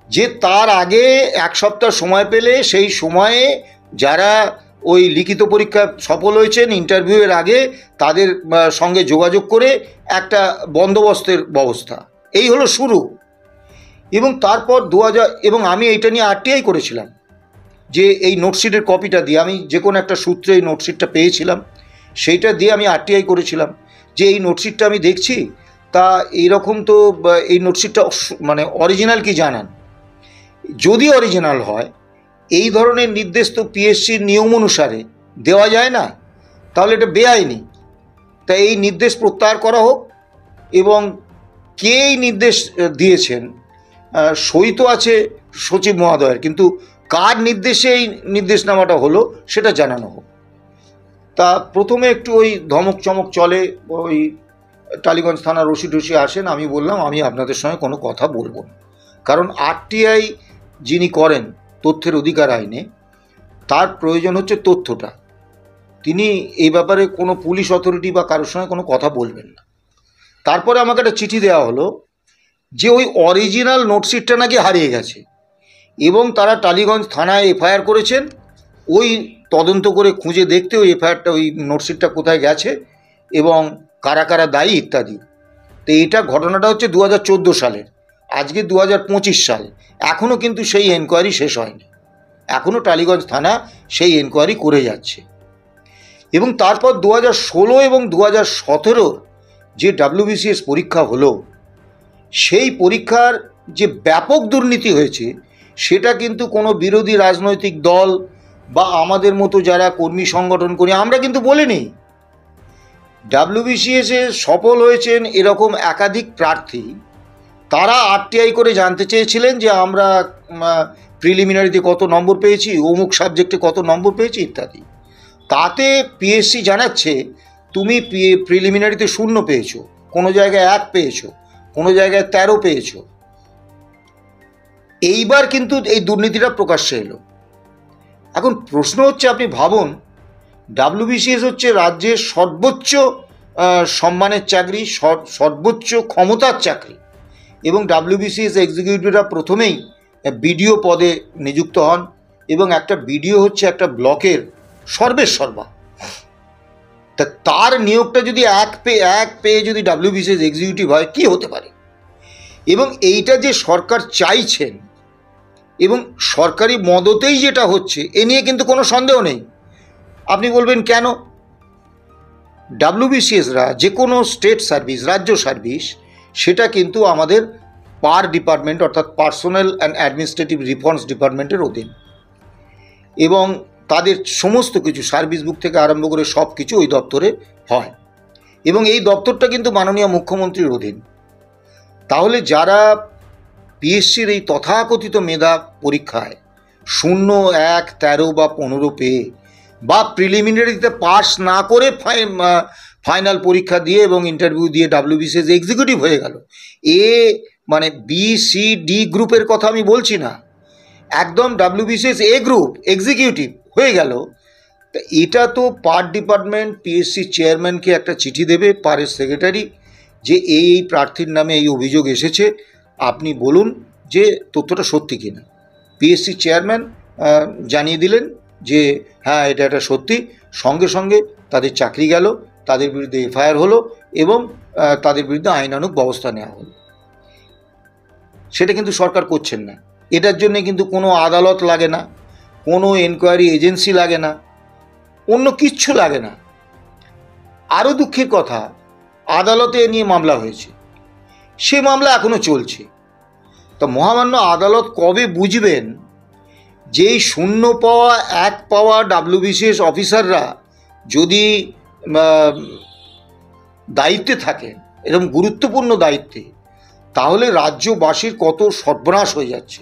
যে তার আগে এক সপ্তাহ সময় পেলে সেই সময়ে যারা ওই লিখিত পরীক্ষা সফল হয়েছেন ইন্টারভিউয়ের আগে তাদের সঙ্গে যোগাযোগ করে একটা বন্দোবস্তের ব্যবস্থা, এই হলো শুরু। এবং তারপর এবং আমি এইটা নিয়ে আরটিআই করেছিলাম যে এই নোটশিটের কপিটা দিয়ে, আমি যে কোনো একটা সূত্রে এই নোটশিটটা পেয়েছিলাম, সেইটা দিয়ে আমি আরটিআই করেছিলাম যে এই নোটশিটটা আমি দেখছি, তা এইরকম তো এই নোটশিটটা মানে অরিজিনাল কি জানান, যদি অরিজিনাল হয় এই ধরনের নির্দেশ তো পিএসসির নিয়ম অনুসারে দেওয়া যায় না, তাহলে এটা বেআইনি। তাই এই নির্দেশ প্রত্যাহার করা হোক, এবং কে এই নির্দেশ দিয়েছেন, সই তো আছে সচিব মহোদয়ের, কিন্তু কার নির্দেশে এই নির্দেশনামাটা হলো সেটা জানানো হোক। তা প্রথমে একটু ওই ধমক চমক চলে, ওই টালিগঞ্জ থানার ওসি টসি আসেন, আমি বললাম আমি আপনাদের সঙ্গে কোনো কথা বলবো না, কারণ আরটিআই যিনি করেন তথ্যের অধিকার আইনে, তার প্রয়োজন হচ্ছে তথ্যটা, তিনি এই ব্যাপারে কোনো পুলিশ অথরিটি বা কারোর সঙ্গে কোনো কথা বলবেন না। তারপরে আমাকে একটা চিঠি দেওয়া হলো যে ওই অরিজিনাল নোটশিটটা নাকি হারিয়ে গেছে, এবং তারা টালিগঞ্জ থানায় এফআইআর করেছেন, ওই তদন্ত করে খুঁজে দেখতে ওই এফআইআরটা, ওই নোটশিটটা কোথায় গেছে এবং কারা কারা দায়ী ইত্যাদি। তো এইটা ঘটনাটা হচ্ছে 2014 সালের, আজকে 2025 সাল, এখনও কিন্তু সেই এনকোয়ারি শেষ হয়নি, এখনও টালিগঞ্জ থানা সেই এনকোয়ারি করে যাচ্ছে। এবং তারপর 2016 এবং 2017 যে WBCS পরীক্ষা হলো, সেই পরীক্ষার যে ব্যাপক দুর্নীতি হয়েছে সেটা কিন্তু কোনো বিরোধী রাজনৈতিক দল বা আমাদের মতো যারা কর্মী সংগঠন করি আমরা কিন্তু বলিনি। WBCS-এ সফল হয়েছেন এরকম একাধিক প্রার্থী, তারা আরটিআই করে জানতে চেয়েছিলেন যে আমরা প্রিলিমিনারিতে কত নম্বর পেয়েছি, অমুক সাবজেক্টে কত নম্বর পেয়েছি ইত্যাদি। তাতে পিএসসি জানাচ্ছে তুমি প্রিলিমিনারিতে 0 পেয়েছো, কোনো জায়গায় 1 পেয়েছো, কোনো জায়গায় 13 পেয়েছো। এইবার কিন্তু এই দুর্নীতিটা প্রকাশ্যে এলো। এখন প্রশ্ন হচ্ছে, আপনি ভাবুন WBCS হচ্ছে রাজ্যের সর্বোচ্চ সম্মানের চাকরি, সর্বোচ্চ ক্ষমতার চাকরি, এবং WBCS এক্সিকিউটিভরা প্রথমেই বিডিও পদে নিযুক্ত হন, এবং একটা বিডিও হচ্ছে একটা ব্লকের সর্বেসর্বা। তা তার নিয়োগটা যদি এক পেয়ে যদি WBCS এক্সিকিউটিভ হয়, কি হতে পারে? এবং এইটা যে সরকার চাইছেন এবং সরকারি মদতেই যেটা হচ্ছে, এ নিয়ে কিন্তু কোনো সন্দেহ নেই। আপনি বলবেন কেন? WBCSরা যে কোনো স্টেট সার্ভিস, রাজ্য সার্ভিস, সেটা কিন্তু আমাদের পার ডিপার্টমেন্ট অর্থাৎ পার্সোনাল অ্যান্ড অ্যাডমিনিস্ট্রেটিভ রিফর্মস ডিপার্টমেন্টের অধীন, এবং তাদের সমস্ত কিছু সার্ভিস বুক থেকে আরম্ভ করে সব কিছু ওই দপ্তরে হয়, এবং এই দপ্তরটা কিন্তু মাননীয় মুখ্যমন্ত্রীর অধীন। তাহলে যারা পিএসসির এই তথাকথিত মেধা পরীক্ষায় 0, 1, 13 বা 15 পেয়ে, বা প্রিলিমিনারিতে পাস না করে ফাইনাল পরীক্ষা দিয়ে এবং ইন্টারভিউ দিয়ে WBCS এক্সিকিউটিভ হয়ে গেল, মানে BCD গ্রুপের কথা আমি বলছি না, একদম WBCS A গ্রুপ এক্সিকিউটিভ হয়ে গেল। তা এটা তো পার ডিপার্টমেন্ট পিএসসি চেয়ারম্যানকে একটা চিঠি দেবে, পারের সেক্রেটারি, যে এই প্রার্থীর নামে এই অভিযোগ এসেছে, আপনি বলুন যে তথ্যটা সত্যি কিনা। পিএসসি চেয়ারম্যান জানিয়ে দিলেন যে হ্যাঁ এটা সত্যি, সঙ্গে সঙ্গে তাদের চাকরি গেল, তাদের বিরুদ্ধে এফআইআর হলো, এবং তাদের বিরুদ্ধে আইনানুগ ব্যবস্থা নেওয়া হলো। সেটা কিন্তু সরকার করছেন না। এটার জন্য কিন্তু কোনো আদালত লাগে না, কোনো এনকোয়ারি এজেন্সি লাগে না, অন্য কিচ্ছু লাগে না। আরও দুঃখের কথা, আদালতে নিয়ে মামলা হয়েছে, সে মামলা এখনও চলছে। তো মহামান্য আদালত কবে বুঝবেন যে 0 পাওয়া 1 পাওয়া WBCS অফিসাররা যদি দায়িত্বে থাকেন, এরকম গুরুত্বপূর্ণ দায়িত্বে, তাহলে রাজ্যবাসীর কত সর্বনাশ হয়ে যাচ্ছে।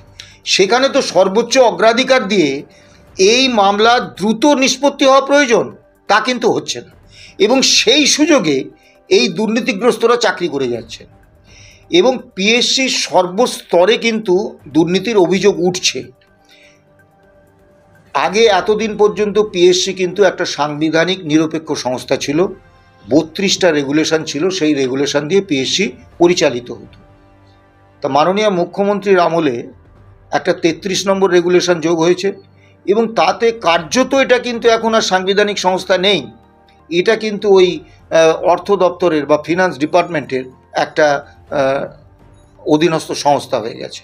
সেখানে তো সর্বোচ্চ অগ্রাধিকার দিয়ে এই মামলা দ্রুত নিষ্পত্তি হওয়া প্রয়োজন, তা কিন্তু হচ্ছে না, এবং সেই সুযোগে এই দুর্নীতিগ্রস্তরা চাকরি করে যাচ্ছে, এবং পিএসসির সর্বস্তরে কিন্তু দুর্নীতির অভিযোগ উঠছে। আগে এতদিন পর্যন্ত পিএসসি কিন্তু একটা সাংবিধানিক নিরপেক্ষ সংস্থা ছিল, 32টা রেগুলেশন ছিল, সেই রেগুলেশন দিয়ে পিএসসি পরিচালিত হতো। তা মাননীয় মুখ্যমন্ত্রীর আমলে একটা 33 নম্বর রেগুলেশন যোগ হয়েছে, এবং তাতে কার্যত এটা কিন্তু এখন আর সাংবিধানিক সংস্থা নেই, এটা কিন্তু ওই অর্থ দপ্তরের বা ফিনান্স ডিপার্টমেন্টের একটা অধীনস্থ সংস্থা হয়ে গেছে।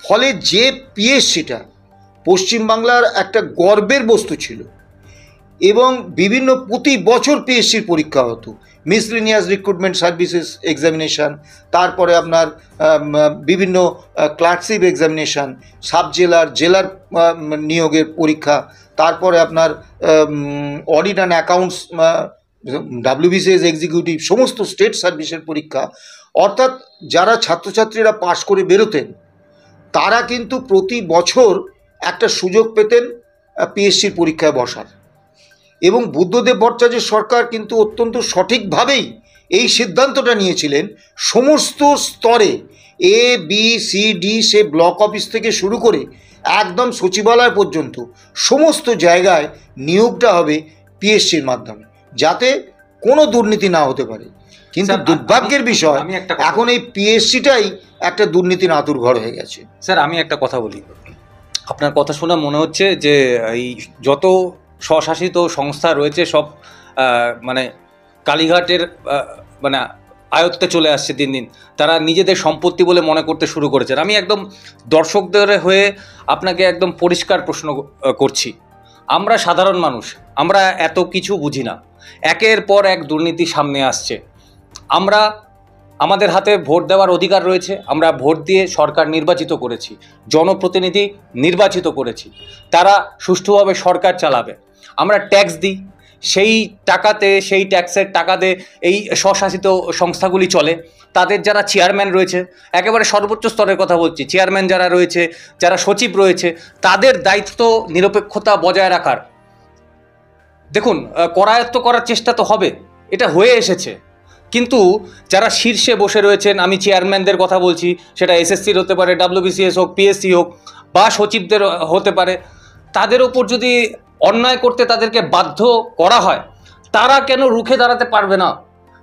ফলে যে পিএসসিটা পশ্চিমবাংলার একটা গর্বের বস্তু ছিল, এবং বিভিন্ন প্রতি বছর পিএসসির পরীক্ষা হতো, মিসলিনিয়াস রিক্রুটমেন্ট সার্ভিসেস এক্সামিনেশান, তারপরে আপনার বিভিন্ন ক্লার্কশিপ এক্সামিনেশান, সাব জেলার নিয়োগের পরীক্ষা, তারপরে আপনার audit and accounts, WBCS executive, সমস্ত স্টেট সার্ভিসের পরীক্ষা। অর্থাৎ যারা ছাত্রছাত্রীরা পাশ করে বেরোতেন তারা কিন্তু প্রতি বছর একটা সুযোগ পেতেন পিএসসির পরীক্ষায় বসার। এবং বুদ্ধদেব ভট্টাচার্যের সরকার কিন্তু অত্যন্ত সঠিকভাবেই এই সিদ্ধান্তটা নিয়েছিলেন, সমস্ত স্তরে A B C D, say block office থেকে শুরু করে একদম সচিবালয় পর্যন্ত সমস্ত জায়গায় নিয়োগটা হবে পিএসসির মাধ্যমে, যাতে কোনো দুর্নীতি না হতে পারে। কিন্তু দুর্ভাগ্যের বিষয় এখন এই পিএসসিটাই একটা দুর্নীতির আঁতুড়ঘর হয়ে গেছে। স্যার, আমি একটা কথা বলি, আপনার কথা শুনে মনে হচ্ছে যে এই যত স্বশাসিত সংস্থা রয়েছে সব মানে কালীঘাটের মানে আয়ত্তে চলে আসছে দিন দিন, তারা নিজেদের সম্পত্তি বলে মনে করতে শুরু করেছেন। আমি একদম দর্শকদের হয়ে আপনাকে একদম পরিষ্কার প্রশ্ন করছি, আমরা সাধারণ মানুষ, আমরা এত কিছু বুঝি না, একের পর এক দুর্নীতি সামনে আসছে, আমাদের হাতে ভোট দেওয়ার অধিকার রয়েছে, আমরা ভোট দিয়ে সরকার নির্বাচিত করেছি, জনপ্রতিনিধি নির্বাচিত করেছি, তারা সুষ্ঠুভাবে সরকার চালাবে, আমরা ট্যাক্স দিই, সেই টাকাতে, সেই ট্যাক্সের টাকাতে এই স্বশাসিত সংস্থাগুলি চলে। তাদের যারা চেয়ারম্যান রয়েছে, একেবারে সর্বোচ্চ স্তরের কথা বলছি, চেয়ারম্যান যারা রয়েছে, যারা সচিব রয়েছে, তাদের দায়িত্ব নিরপেক্ষতা বজায় রাখার। দেখুন, করায়ত্ত করার চেষ্টা তো হবে, এটা হয়ে এসেছে, কিন্তু যারা শীর্ষে বসে রয়েছেন, আমি চেয়ারম্যানদের কথা বলছি, সেটা এসএসসির হতে পারে, ডাব্লিউবিসিএস হোক, পিএসসি হোক, বা সচিবদের হতে পারে, তাদের ওপর যদি অন্যায় করতে তাদেরকে বাধ্য করা হয়, তারা কেন রুখে দাঁড়াতে পারবে না?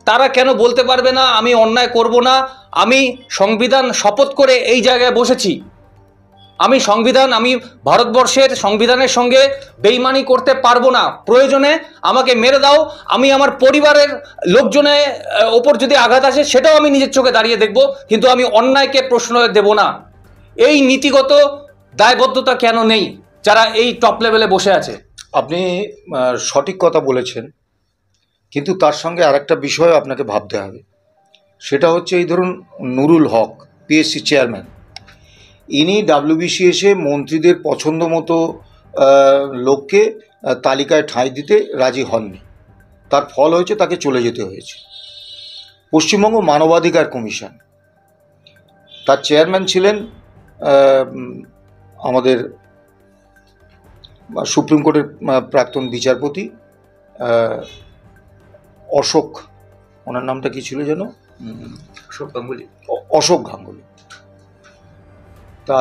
তারা কেন বলতে পারবে না আমি অন্যায় করব না, আমি সংবিধান শপথ করে এই জায়গায় বসেছি, আমি ভারতবর্ষের সংবিধানের সঙ্গে বেইমানি করতে পারবো না, প্রয়োজনে আমাকে মেরে দাও, আমি আমার পরিবারের লোকজনের ওপর যদি আঘাত আসে সেটাও আমি নিজের চোখে দাঁড়িয়ে দেখব, কিন্তু আমি অন্যায়কে প্রশ্রয় দেব না। এই নীতিগত দায়বদ্ধতা কেন নেই যারা এই টপ লেভেলে বসে আছে? আপনি সঠিক কথা বলেছেন, কিন্তু তার সঙ্গে আরেকটা বিষয় আপনাকে ভাবতে হবে, সেটা হচ্ছে এই ধরুন নুরুল হক পিএসসি চেয়ারম্যান, ইনি ডাব্লিউবিসিএসে মন্ত্রীদের পছন্দ মতো লোককে তালিকায় ঠাঁই দিতে রাজি হননি, তার ফল হয়েছে তাকে চলে যেতে হয়েছে। পশ্চিমবঙ্গ মানবাধিকার কমিশন, তার চেয়ারম্যান ছিলেন আমাদের সুপ্রিম কোর্টের প্রাক্তন বিচারপতি অশোক, ওনার নামটা কি ছিল যেন, অশোক গাঙ্গুলি। তা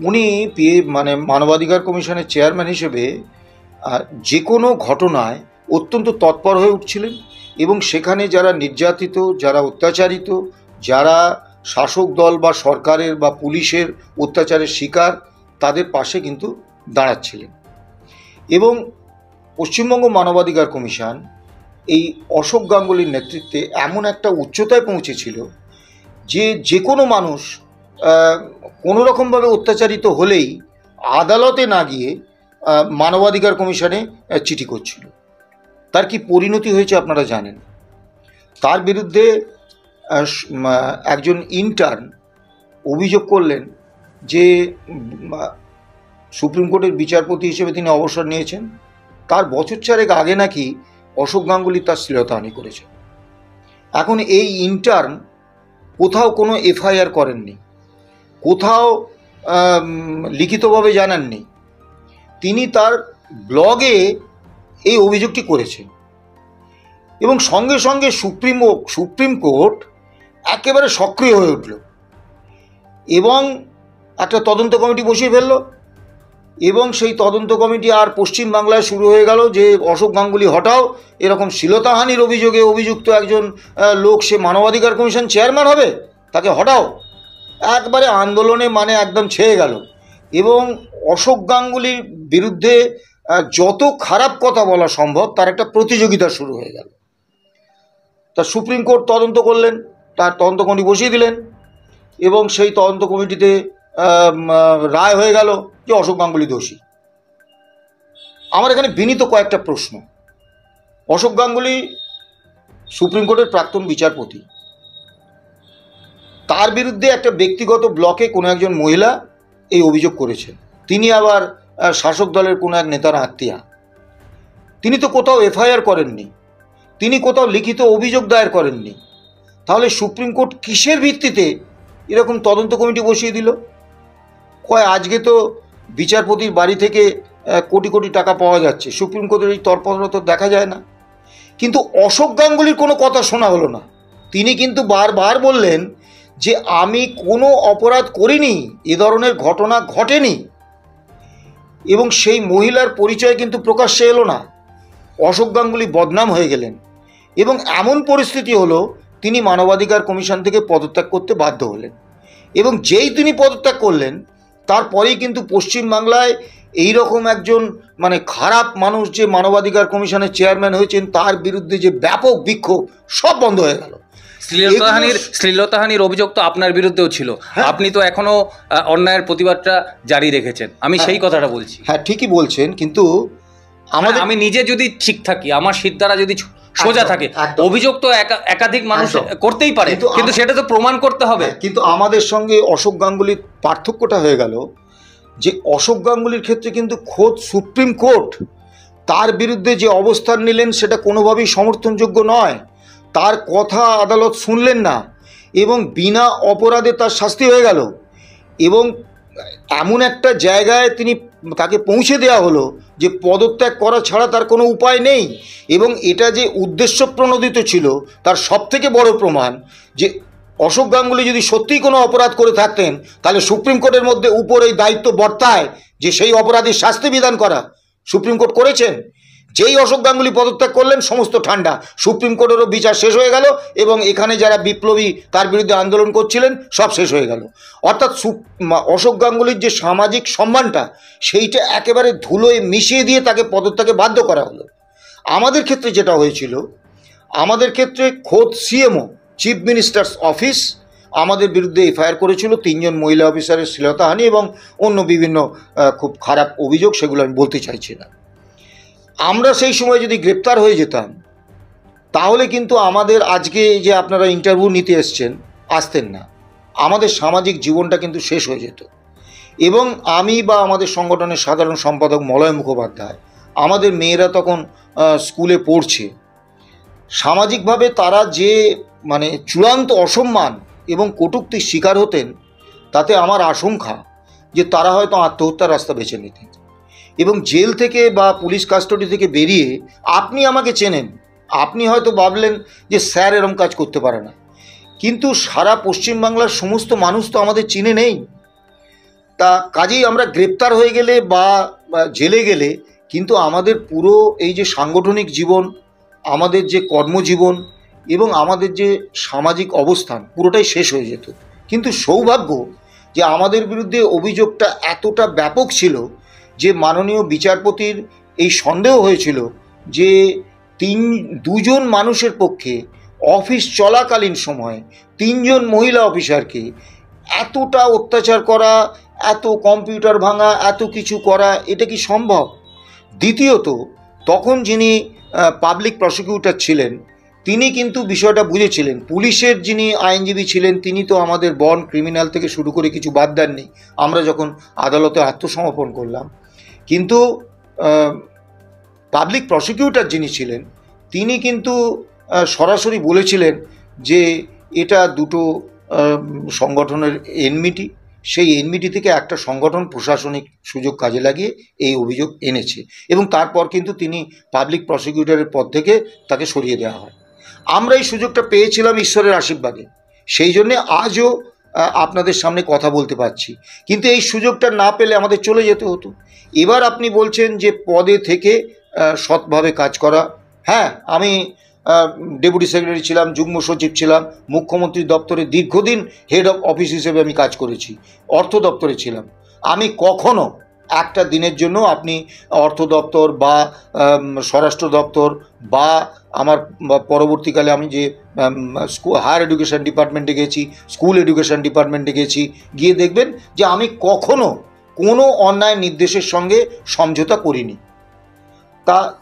উনি মানবাধিকার কমিশনের চেয়ারম্যান হিসেবে যে কোনো ঘটনায় অত্যন্ত তৎপর হয়ে উঠছিলেন, এবং সেখানে যারা নির্যাতিত, যারা অত্যাচারিত, যারা শাসক দল বা সরকারের বা পুলিশের অত্যাচারের শিকার, তাদের পাশে কিন্তু দাঁড়াচ্ছিলেন। এবং পশ্চিমবঙ্গ মানবাধিকার কমিশন এই অশোক গাঙ্গুলির নেতৃত্বে এমন একটা উচ্চতায় পৌঁছেছিল যে কোনো মানুষ কোনো রকমভাবে অত্যাচারিত হলেই আদালতে না গিয়ে মানবাধিকার কমিশনে চিঠি করছিল। তার কি পরিণতি হয়েছে আপনারা জানেন। তার বিরুদ্ধে একজন ইন্টার্ন অভিযোগ করলেন যে সুপ্রিম কোর্টের বিচারপতি হিসেবে তিনি অবসর নিয়েছেন, তার বছর চারেক আগে নাকি অশোক গাঙ্গুলি তার শ্লীলতাহানি করেছে। এখন এই ইন্টার্ন কোথাও কোনো এফআইআর করেননি, কোথাও লিখিতভাবে জানাননি, তিনি তার ব্লগে এই অভিযোগটি করেছেন, এবং সঙ্গে সঙ্গে সুপ্রিম কোর্ট একেবারে সক্রিয় হয়ে উঠল এবং একটা তদন্ত কমিটি বসিয়ে ফেলল। এবং সেই তদন্ত কমিটি আর পশ্চিমবাংলায় শুরু হয়ে গেল যে অশোক গাঙ্গুলি হটাও, এরকম শ্লীলতাহানির অভিযোগে অভিযুক্ত একজন লোক, সে মানবাধিকার কমিশন চেয়ারম্যান হবে, তাকে হটাও। একবারে আন্দোলনে মানে একদম ছেয়ে গেল এবং অশোক গাঙ্গুলির বিরুদ্ধে যত খারাপ কথা বলা সম্ভব তার একটা প্রতিযোগিতা শুরু হয়ে গেল। তা সুপ্রিম কোর্ট তদন্ত করলেন, তার তদন্ত কমিটি বসিয়ে দিলেন এবং সেই তদন্ত কমিটিতে রায় হয়ে গেল যে অশোক গাঙ্গুলি দোষী। আমার এখানে বিনীত কয়েকটা প্রশ্ন। অশোক গাঙ্গুলি সুপ্রিম কোর্টের প্রাক্তন বিচারপতি, তার বিরুদ্ধে একটা ব্যক্তিগত ব্লকে কোনো একজন মহিলা এই অভিযোগ করেছেন, তিনি আবার শাসক দলের কোনো এক নেতার আত্মীয়া। তিনি তো কোথাও এফআইআর করেননি, তিনি কোথাও লিখিত অভিযোগ দায়ের করেননি, তাহলে সুপ্রিম কোর্ট কিসের ভিত্তিতে এরকম তদন্ত কমিটি বসিয়ে দিল? আজকে তো বিচারপতির বাড়ি থেকে কোটি কোটি টাকা পাওয়া যাচ্ছে, সুপ্রিম কোর্টের এই তৎপরতা তো দেখা যায় না। কিন্তু অশোক গাঙ্গুলির কোনো কথা শোনা হলো না। তিনি কিন্তু বারবার বললেন যে আমি কোনো অপরাধ করিনি, এ ধরনের ঘটনা ঘটেনি, এবং সেই মহিলার পরিচয় কিন্তু প্রকাশ্যে এলো না। অশোক গাঙ্গুলি বদনাম হয়ে গেলেন এবং এমন পরিস্থিতি হলো তিনি মানবাধিকার কমিশন থেকে পদত্যাগ করতে বাধ্য হলেন, এবং যেই তিনি পদত্যাগ করলেন তারপরেই কিন্তু পশ্চিমবাংলায় এই রকম একজন মানে খারাপ মানুষ যে মানবাধিকার কমিশনের চেয়ারম্যান হয়েছেন তার বিরুদ্ধে যে ব্যাপক বিক্ষোভ সব বন্ধ হয়ে গেল। শ্লীলতাহানির অভিযোগ তো আপনার বিরুদ্ধেও ছিল, আপনি তো এখনো অন্যায়ের প্রতিবাদটা জারি রেখেছেন, আমি সেই কথাটা বলছি। হ্যাঁ, ঠিকই বলছেন, কিন্তু আমি নিজে যদি ঠিক থাকি, আমার সিট দ্বারা যদি সোজা থাকে, অভিযোগ তো একাধিক মানুষ করতেই পারে, কিন্তু সেটা তো প্রমাণ করতে হবে। কিন্তু আমাদের সঙ্গে অশোক গাঙ্গুলির পার্থক্যটা হয়ে গেল যে অশোক গাঙ্গুলির ক্ষেত্রে কিন্তু খোদ সুপ্রিম কোর্ট তার বিরুদ্ধে যে অবস্থান নিলেন সেটা কোনোভাবেই সমর্থনযোগ্য নয়। তার কথা আদালত শুনলেন না এবং বিনা অপরাধে তার শাস্তি হয়ে গেল, এবং এমন একটা জায়গায় তাকে পৌঁছে দেওয়া হলো যে পদত্যাগ করা ছাড়া তার কোনো উপায় নেই। এবং এটা যে উদ্দেশ্য প্রণোদিত ছিল তার সবথেকে বড় প্রমাণ যে অশোক গাঙ্গুলি যদি সত্যিই কোনো অপরাধ করে থাকতেন তাহলে সুপ্রিম কোর্টের মধ্যে উপর এই দায়িত্ব বর্তায় যে সেই অপরাধীর শাস্তি বিধান করা। সুপ্রিম কোর্ট করেছেন। যেই অশোক গাঙ্গুলি পদত্যাগ করলেন সমস্ত ঠান্ডা, সুপ্রিম কোর্টেরও বিচার শেষ হয়ে গেল এবং এখানে যারা বিপ্লবী তার বিরুদ্ধে আন্দোলন করছিলেন সব শেষ হয়ে গেল। অর্থাৎ অশোক গাঙ্গুলির যে সামাজিক সম্মানটা সেইটা একেবারে ধুলোয় মিশিয়ে দিয়ে তাকে পদত্যাগে বাধ্য করা হলো। আমাদের ক্ষেত্রে যেটা হয়েছিল, আমাদের ক্ষেত্রে খোদ সিএমও, চিফ মিনিস্টার্স অফিস আমাদের বিরুদ্ধে এফআইআর করেছিল 3 জন মহিলা অফিসারের শ্লীলতাহানি এবং অন্য বিভিন্ন খুব খারাপ অভিযোগ, সেগুলো আমি বলতে চাইছি না। আমরা সেই সময় যদি গ্রেপ্তার হয়ে যেতাম তাহলে কিন্তু আমাদের আজকে যে আপনারা ইন্টারভিউ নিতে আসতেন না, আমাদের সামাজিক জীবনটা কিন্তু শেষ হয়ে যেত। এবং আমি বা আমাদের সংগঠনের সাধারণ সম্পাদক মলয় মুখোপাধ্যায়, আমাদের মেয়েরা তখন স্কুলে পড়ছে, সামাজিকভাবে তারা যে মানে চূড়ান্ত অসম্মান এবং কটূক্তির শিকার হতেন, তাতে আমার আশঙ্কা যে তারা হয়তো আত্মহত্যার রাস্তা বেছে নিতেন। এবং জেল থেকে বা পুলিশ কাস্টডি থেকে বেরিয়ে আপনি আমাকে চেনেন, আপনি হয়তো ভাবলেন যে স্যার এরম কাজ করতে পারে না, কিন্তু সারা পশ্চিমবাংলার সমস্ত মানুষ তো আমাদের চিনে নেই। তা কাজেই আমরা গ্রেপ্তার হয়ে গেলে বা জেলে গেলে কিন্তু আমাদের পুরো এই যে সাংগঠনিক জীবন, আমাদের যে কর্মজীবন এবং আমাদের যে সামাজিক অবস্থান পুরোটাই শেষ হয়ে যেত। কিন্তু সৌভাগ্য যে আমাদের বিরুদ্ধে অভিযোগটা এতটা ব্যাপক ছিল যে মাননীয় বিচারপতির এই সন্দেহ হয়েছিল যে 2 জন মানুষের পক্ষে অফিস চলাকালীন সময়ে 3 জন মহিলা অফিসারকে এতটা অত্যাচার করা, এত কম্পিউটার ভাঙা, এত কিছু করা, এটা কি সম্ভব? দ্বিতীয়ত, তখন যিনি পাবলিক প্রসিকিউটর ছিলেন তিনি কিন্তু বিষয়টা বুঝেছিলেন। পুলিশের যিনি আইনজীবী ছিলেন তিনি তো আমাদের বর্ন ক্রিমিনাল থেকে শুরু করে কিছু বাদ দেননি আমরা যখন আদালতে আত্মসমর্পণ করলাম। কিন্তু পাবলিক প্রসিকিউটর যিনি ছিলেন তিনি কিন্তু সরাসরি বলেছিলেন যে এটা দুটো সংগঠনের এনমিটি, সেই এনমিটি থেকে একটা সংগঠন প্রশাসনিক সুযোগ কাজে লাগিয়ে এই অভিযোগ এনেছে, এবং তারপর কিন্তু তিনি পাবলিক প্রসিকিউটরের পদ থেকে তাকে সরিয়ে দেওয়া হয়। আমরা এই সুযোগটা পেয়েছিলাম ঈশ্বরের আশীর্বাদে, সেই জন্যে আজও আপনাদের সামনে কথা বলতে পারছি। কিন্তু এই সুযোগটা না পেলে আমাদের চলে যেতে হতো। এবার আপনি বলছেন যে পদে থেকে সৎভাবে কাজ করা। হ্যাঁ, আমি ডেপুটি সেক্রেটারি ছিলাম, যুগ্ম সচিব ছিলাম, মুখ্যমন্ত্রীর দপ্তরে দীর্ঘদিন হেড অফ অফিস হিসেবে আমি কাজ করেছি, অর্থ দপ্তরে ছিলাম। আমি কখনো একটা দিনের জন্য আপনি অর্থ দপ্তর বা স্বরাষ্ট্র দপ্তর বা আমার পরবর্তীকালে আমি যে হায়ার এডুকেশন ডিপার্টমেন্টে গেছি, স্কুল এডুকেশন ডিপার্টমেন্টে গেছি, গিয়ে দেখবেন যে আমি কখনো কোনো অন্যায় নির্দেশের সঙ্গে সমঝোতা করিনি।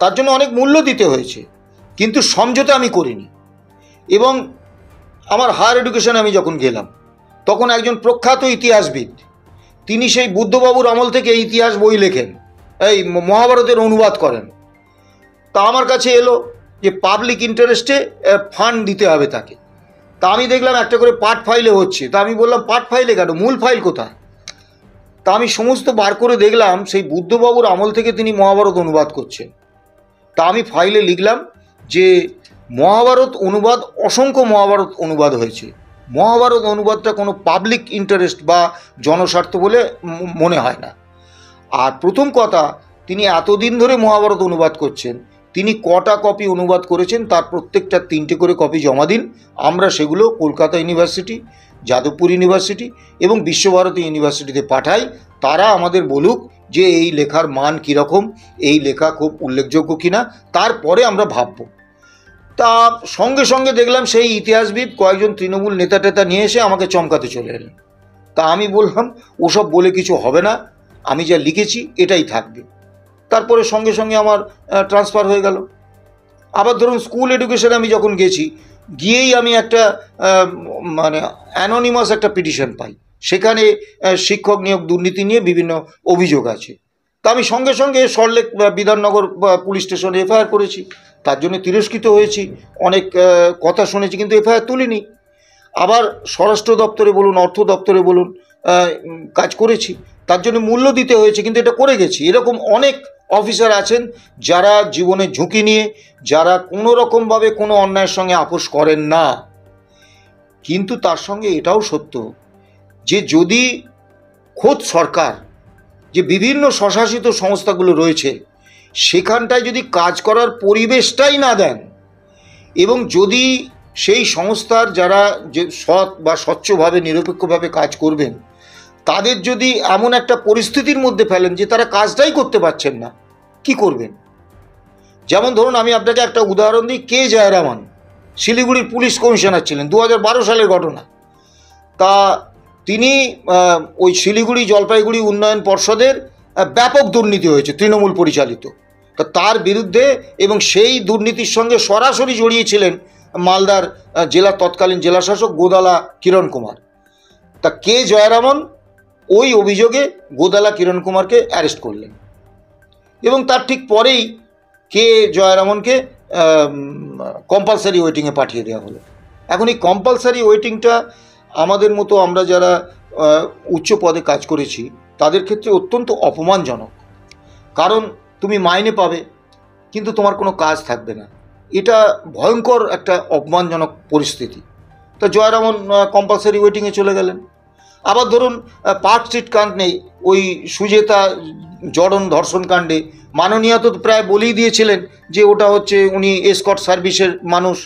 তার জন্য অনেক মূল্য দিতে হয়েছে, কিন্তু সমঝোতা আমি করিনি। এবং আমার হায়ার এডুকেশনে আমি যখন গেলাম, তখন একজন প্রখ্যাত ইতিহাসবিদ, তিনি সেই বুদ্ধবাবুর আমল থেকে ইতিহাস বই লেখেন, এই মহাভারতের অনুবাদ করেন। তা আমার কাছে এলো যে পাবলিক ইন্টারেস্টে ফান্ড দিতে হবে তাকে। তা আমি দেখলাম একটা করে পার্ট ফাইলে হচ্ছে। তা আমি বললাম, পার্ট ফাইলে কেন, মূল ফাইল কোথায়? তা আমি সমস্ত বার করে দেখলাম সেই বুদ্ধবাবুর আমল থেকে তিনি মহাভারত অনুবাদ করছেন। তা আমি ফাইলে লিখলাম যে মহাভারত অনুবাদ, অসংখ্য মহাভারত অনুবাদ হয়েছে, মহাভারত অনুবাদটা কোনো পাবলিক ইন্টারেস্ট বা জনস্বার্থ বলে মনে হয় না। আর প্রথম কথা, তিনি এতদিন ধরে মহাভারত অনুবাদ করছেন, তিনি কটা কপি অনুবাদ করেছেন তার প্রত্যেকটা 3টে করে কপি জমা দিন। আমরা সেগুলো কলকাতা ইউনিভার্সিটি, যাদবপুর ইউনিভার্সিটি এবং বিশ্বভারতী ইউনিভার্সিটিতে পাঠাই। তারা আমাদের বলুক যে এই লেখার মান কীরকম, এই লেখা খুব উল্লেখযোগ্য কিনা, তারপরে আমরা ভাবব। তা সঙ্গে সঙ্গে দেখলাম সেই ইতিহাসবিদ কয়েকজন তৃণমূল নেতা টেতা নিয়ে এসে আমাকে চমকাতে চলে এলেন। তা আমি বললাম, ওসব বলে কিছু হবে না, আমি যা লিখেছি এটাই থাকবে। তারপরে সঙ্গে সঙ্গে আমার ট্রান্সফার হয়ে গেল। আবার ধরুন স্কুল এডুকেশনে আমি যখন গেছি, গিয়েই আমি একটা মানে অ্যানোনিমাস একটা পিটিশন পাই, সেখানে শিক্ষক নিয়োগ দুর্নীতি নিয়ে বিভিন্ন অভিযোগ আছে। তা আমি সঙ্গে সঙ্গে সল্টলেক বিধাননগর পুলিশ স্টেশনে এফআইআর করেছি, তার জন্য তিরস্কৃত হয়েছি, অনেক কথা শুনেছি, কিন্তু এফআইআর তুলিনি। আবার স্বরাষ্ট্র দপ্তরে বলুন, অর্থ দপ্তরে বলুন, কাজ করেছি, তার জন্য মূল্য দিতে হয়েছে, কিন্তু এটা করে গেছি। এরকম অনেক অফিসার আছেন যারা জীবনে ঝুঁকি নিয়ে, যারা কোনো রকমভাবে কোনো অন্যায়ের সঙ্গে আপোষ করেন না। কিন্তু তার সঙ্গে এটাও সত্য যে যদি খোদ সরকার, যে বিভিন্ন স্বশাসিত সংস্থাগুলো রয়েছে, সেখানটায় যদি কাজ করার পরিবেশটাই না দেন, এবং যদি সেই সংস্থার যারা যে সৎ বা স্বচ্ছভাবে নিরপেক্ষভাবে কাজ করবেন, তাদের যদি এমন একটা পরিস্থিতির মধ্যে ফেলেন যে তারা কাজটাই করতে পারছেন না, কি করবেন? যেমন ধরুন, আমি আপনাকে একটা উদাহরণ দিই। কে জয়রামান শিলিগুড়ির পুলিশ কমিশনার ছিলেন, 2012 সালের ঘটনা। তা তিনি ওই শিলিগুড়ি জলপাইগুড়ি উন্নয়ন পর্ষদের ব্যাপক দুর্নীতি হয়েছে, তৃণমূল পরিচালিত। তা তার বিরুদ্ধে, এবং সেই দুর্নীতির সঙ্গে সরাসরি জড়িয়েছিলেন মালদার জেলা তৎকালীন জেলাশাসক গোদালা কিরণ কুমার। তা কে জয়রামন ওই অভিযোগে গোদালা কিরণ কুমারকে অ্যারেস্ট করলেন, এবং তার ঠিক পরেই কে জয়রামনকে কম্পালসারি ওয়েটিংয়ে পাঠিয়ে দেওয়া হলো। এখন এই কম্পালসারি ওয়েটিংটা আমাদের মতো, আমরা যারা উচ্চ পদে কাজ করেছি, তাদের ক্ষেত্রে অত্যন্ত অপমানজনক। কারণ তুমি মাইনে পাবে, কিন্তু তোমার কোনো কাজ থাকবে না। এটা ভয়ঙ্কর একটা অপমানজনক পরিস্থিতি। তো জয়রামন কম্পালসারি ওয়েটিংয়ে চলে গেলেন। আবার ধরুন, পার্ক স্ট্রিট কাণ্ডে, ওই সুজেতা জড়ন ধর্ষণ কাণ্ডে মাননীয় তো প্রায় বলেই দিয়েছিলেন যে ওটা হচ্ছে উনি এসকর্ট সার্ভিসের মানুষ,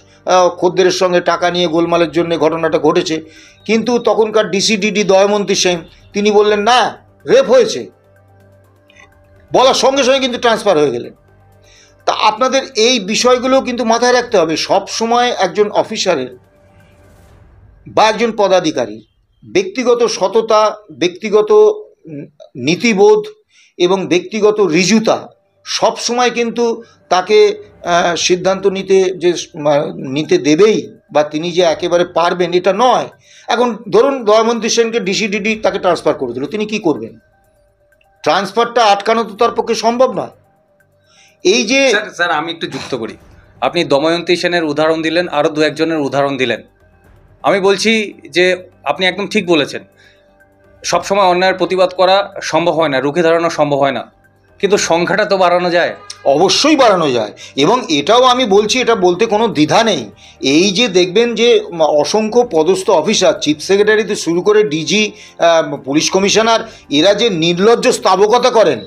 খদ্দেরের সঙ্গে টাকা নিয়ে গোলমালের জন্য ঘটনাটা ঘটেছে। কিন্তু তখনকার ডিসিডিডি দয়মন্তী সেন তিনি বললেন না, রেপ হয়েছে, বলার সঙ্গে সঙ্গে কিন্তু ট্রান্সফার হয়ে গেলেন। তা আপনাদের এই বিষয়গুলো কিন্তু মাথায় রাখতে হবে। সব সময় একজন অফিসারের বা একজন পদাধিকারীর ব্যক্তিগত সততা, ব্যক্তিগত নীতিবোধ এবং ব্যক্তিগত ঋজুতা সবসময় কিন্তু তাকে সিদ্ধান্ত নিতে দেবেই, বা তিনি যে একেবারে পারবেন এটা নয়। এখন ধরুন দয়মন্তী সেনকে ডিসিডিডি তাকে ট্রান্সফার করে দিল, তিনি কি করবেন? ট্রান্সফারটা আটকানো তো তার পক্ষে সম্ভব নয়। এই যে স্যার আমি একটু যুক্ত করি, আপনি দময়ন্তী সেনের উদাহরণ দিলেন, আরও 2-1 উদাহরণ দিলেন। আমি বলছি যে আপনি একদম ঠিক বলেছেন, সবসময় অন্যায়ের প্রতিবাদ করা সম্ভব হয় না, রুখে দাঁড়ানো সম্ভব হয় না, কিন্তু সংখ্যাটা তো বাড়ানো যায়। অবশ্যই বাড়ানো যায়, এবং এটাও আমি বলছি, এটা বলতে কোনো দ্বিধা নেই। এই যে দেখবেন যে অসংখ্য পদস্থ অফিসার, চিফ সেক্রেটারিতে শুরু করে ডিজি, পুলিশ কমিশনার, এরা যে নির্লজ্জ স্থাবকতা করেন,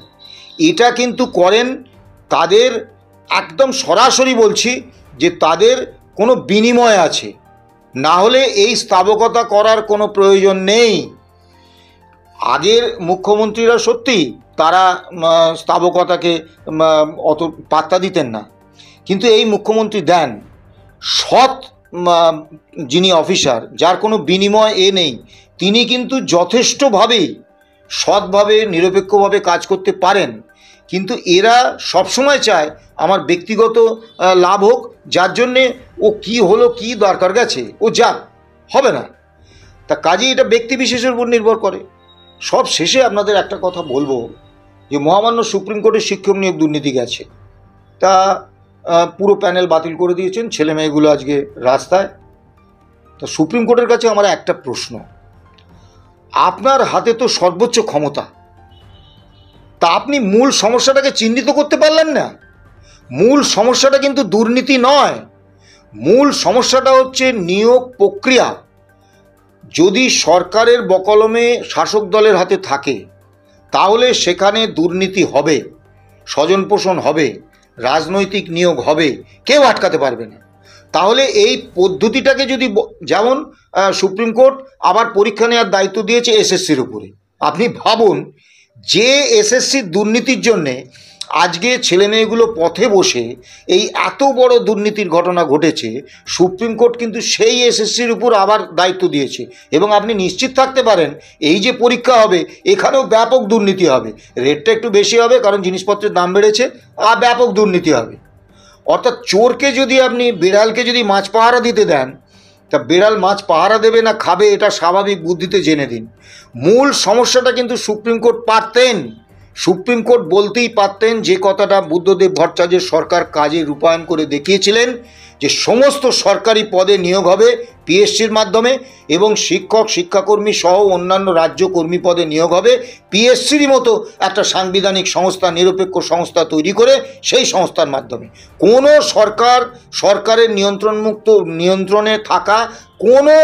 এটা কিন্তু করেন তাদের একদম সরাসরি বলছি যে তাদের কোনো বিনিময় আছে, না হলে এই স্থাবকতা করার কোনো প্রয়োজন নেই। আগের মুখ্যমন্ত্রীরা সত্যি তারা স্থাবকতাকে অত পাত্তা দিতেন না, কিন্তু এই মুখ্যমন্ত্রী দেন। সৎ যিনি অফিসার, যার কোনো বিনিময় নেই, তিনি কিন্তু যথেষ্টভাবেই সৎভাবে নিরপেক্ষভাবে কাজ করতে পারেন। কিন্তু এরা সবসময় চায় আমার ব্যক্তিগত লাভ হোক, যার জন্যে ও কি হলো, কি দরকার গেছে, ও যাক, হবে না। তা কাজেই এটা ব্যক্তি বিশেষের উপর নির্ভর করে। সব শেষে আপনাদের একটা কথা বলবো, যে মহামান্য সুপ্রিম কোর্টের শিক্ষক নিয়োগ দুর্নীতি গেছে, তা পুরো প্যানেল বাতিল করে দিয়েছেন, ছেলে মেয়েগুলো আজকে রাস্তায়। তা সুপ্রিম কোর্টের কাছে আমার একটা প্রশ্ন, আপনার হাতে তো সর্বোচ্চ ক্ষমতা, তা আপনি মূল সমস্যাটাকে চিহ্নিত করতে পারলেন না? মূল সমস্যাটা কিন্তু দুর্নীতি নয়, মূল সমস্যাটা হচ্ছে নিয়োগ প্রক্রিয়া। যদি সরকারের বকলমে শাসক দলের হাতে থাকে, তাহলে সেখানে দুর্নীতি হবে, স্বজনপোষণ হবে, রাজনৈতিক নিয়োগ হবে, কেউ আটকাতে পারবে না। তাহলে এই পদ্ধতিটাকে যদি, যেমন সুপ্রিম কোর্ট আবার পরীক্ষা নেওয়ার দায়িত্ব দিয়েছে এসএসসির উপরে, আপনি ভাবুন যে এসএসসির দুর্নীতির জন্যে আজকে ছেলেমেয়েগুলো পথে বসে এই এত বড় দুর্নীতির ঘটনা ঘটেছে, সুপ্রিম কোর্ট কিন্তু সেই এসএসসির উপর আবার দায়িত্ব দিয়েছে। এবং আপনি নিশ্চিত থাকতে পারেন এই যে পরীক্ষা হবে, এখানেও ব্যাপক দুর্নীতি হবে। রেটটা একটু বেশি হবে কারণ জিনিসপত্রের দাম বেড়েছে, আর ব্যাপক দুর্নীতি হবে। অর্থাৎ চোরকে যদি আপনি, বিড়ালকে যদি মাছ পাহারা দিতে দেন, তা বিড়াল মাছ পাহারা দেবে না খাবে, এটা স্বাভাবিক বুদ্ধিতে জেনে দিন। মূল সমস্যাটা কিন্তু সুপ্রিম কোর্ট পারতেন, সুপ্রিম কোর্ট বলতেই পারতেন যে কথাটা বুদ্ধদেব ভট্টাচার্যের সরকার কাজে রূপায়ণ করে দেখিয়েছিলেন, যে সমস্ত সরকারি পদে নিয়োগ হবে পিএসসির মাধ্যমে, এবং শিক্ষক শিক্ষাকর্মী সহ অন্যান্য রাজ্য কর্মী পদে নিয়োগ হবে পিএসসির মতো একটা সাংবিধানিক সংস্থা, নিরপেক্ষ সংস্থা তৈরি করে সেই সংস্থার মাধ্যমে। কোনো সরকারের নিয়ন্ত্রণে থাকা কোনো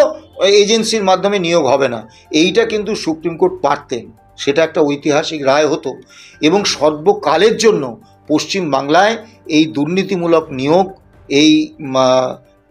এজেন্সির মাধ্যমে নিয়োগ হবে না। এইটা কিন্তু সুপ্রিম কোর্ট পারতেন, সেটা একটা ঐতিহাসিক রায় হতো, এবং সর্বকালের জন্য পশ্চিম বাংলায় এই দুর্নীতিমূলক নিয়োগ, এই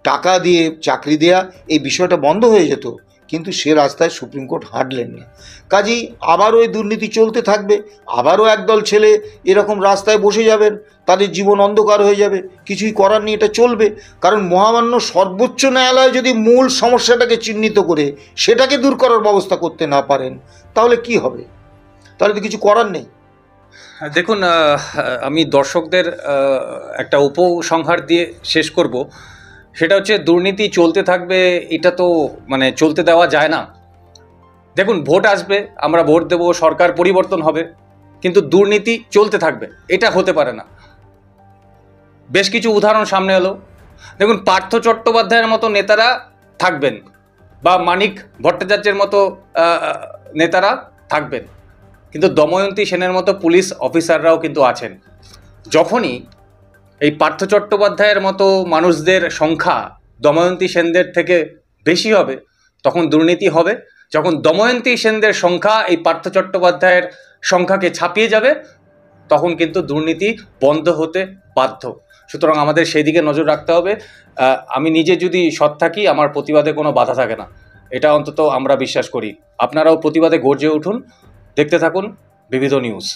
টাকা দিয়ে চাকরি দেয়া, এই বিষয়টা বন্ধ হয়ে যেত। কিন্তু সে রাস্তায় সুপ্রিম কোর্ট হাঁটলেন না। কাজেই আবারও এই দুর্নীতি চলতে থাকবে, আবারও একদল ছেলে এরকম রাস্তায় বসে যাবেন, তাদের জীবন অন্ধকার হয়ে যাবে, কিছুই করার নেই, এটা চলবে। কারণ মহামান্য সর্বোচ্চ ন্যায়ালয় যদি মূল সমস্যাটাকে চিহ্নিত করে সেটাকে দূর করার ব্যবস্থা করতে না পারেন, তাহলে কি হবে? তাহলে তো কিছু করার নেই। দেখুন, আমি দর্শকদের একটা উপসংহার দিয়ে শেষ করব। সেটা হচ্ছে, দুর্নীতি চলতে থাকবে, এটা তো মানে চলতে দেওয়া যায় না। দেখুন, ভোট আসবে, আমরা ভোট দেব, সরকার পরিবর্তন হবে, কিন্তু দুর্নীতি চলতে থাকবে, এটা হতে পারে না। বেশ কিছু উদাহরণ সামনে এলো। দেখুন, পার্থ চট্টোপাধ্যায়ের মতো নেতারা থাকবেন, বা মানিক ভট্টাচার্যের মতো নেতারা থাকবেন, কিন্তু দময়ন্তী সেনের মতো পুলিশ অফিসাররাও কিন্তু আছেন। যখনই এই পার্থ চট্টোপাধ্যায়ের মতো মানুষদের সংখ্যা দময়ন্তী সেনদের থেকে বেশি হবে, তখন দুর্নীতি হবে। যখন দময়ন্তী সেনদের সংখ্যা এই পার্থ চট্টোপাধ্যায়ের সংখ্যাকে ছাপিয়ে যাবে, তখন কিন্তু দুর্নীতি বন্ধ হতে বাধ্য। সুতরাং আমাদের সেই দিকে নজর রাখতে হবে। আমি নিজে যদি সৎ থাকি, আমার প্রতিবাদে কোনো বাধা থাকে না, এটা অন্তত আমরা বিশ্বাস করি। আপনারাও প্রতিবাদে গর্জে উঠুন। দেখতে থাকুন বিবিধ নিউজ।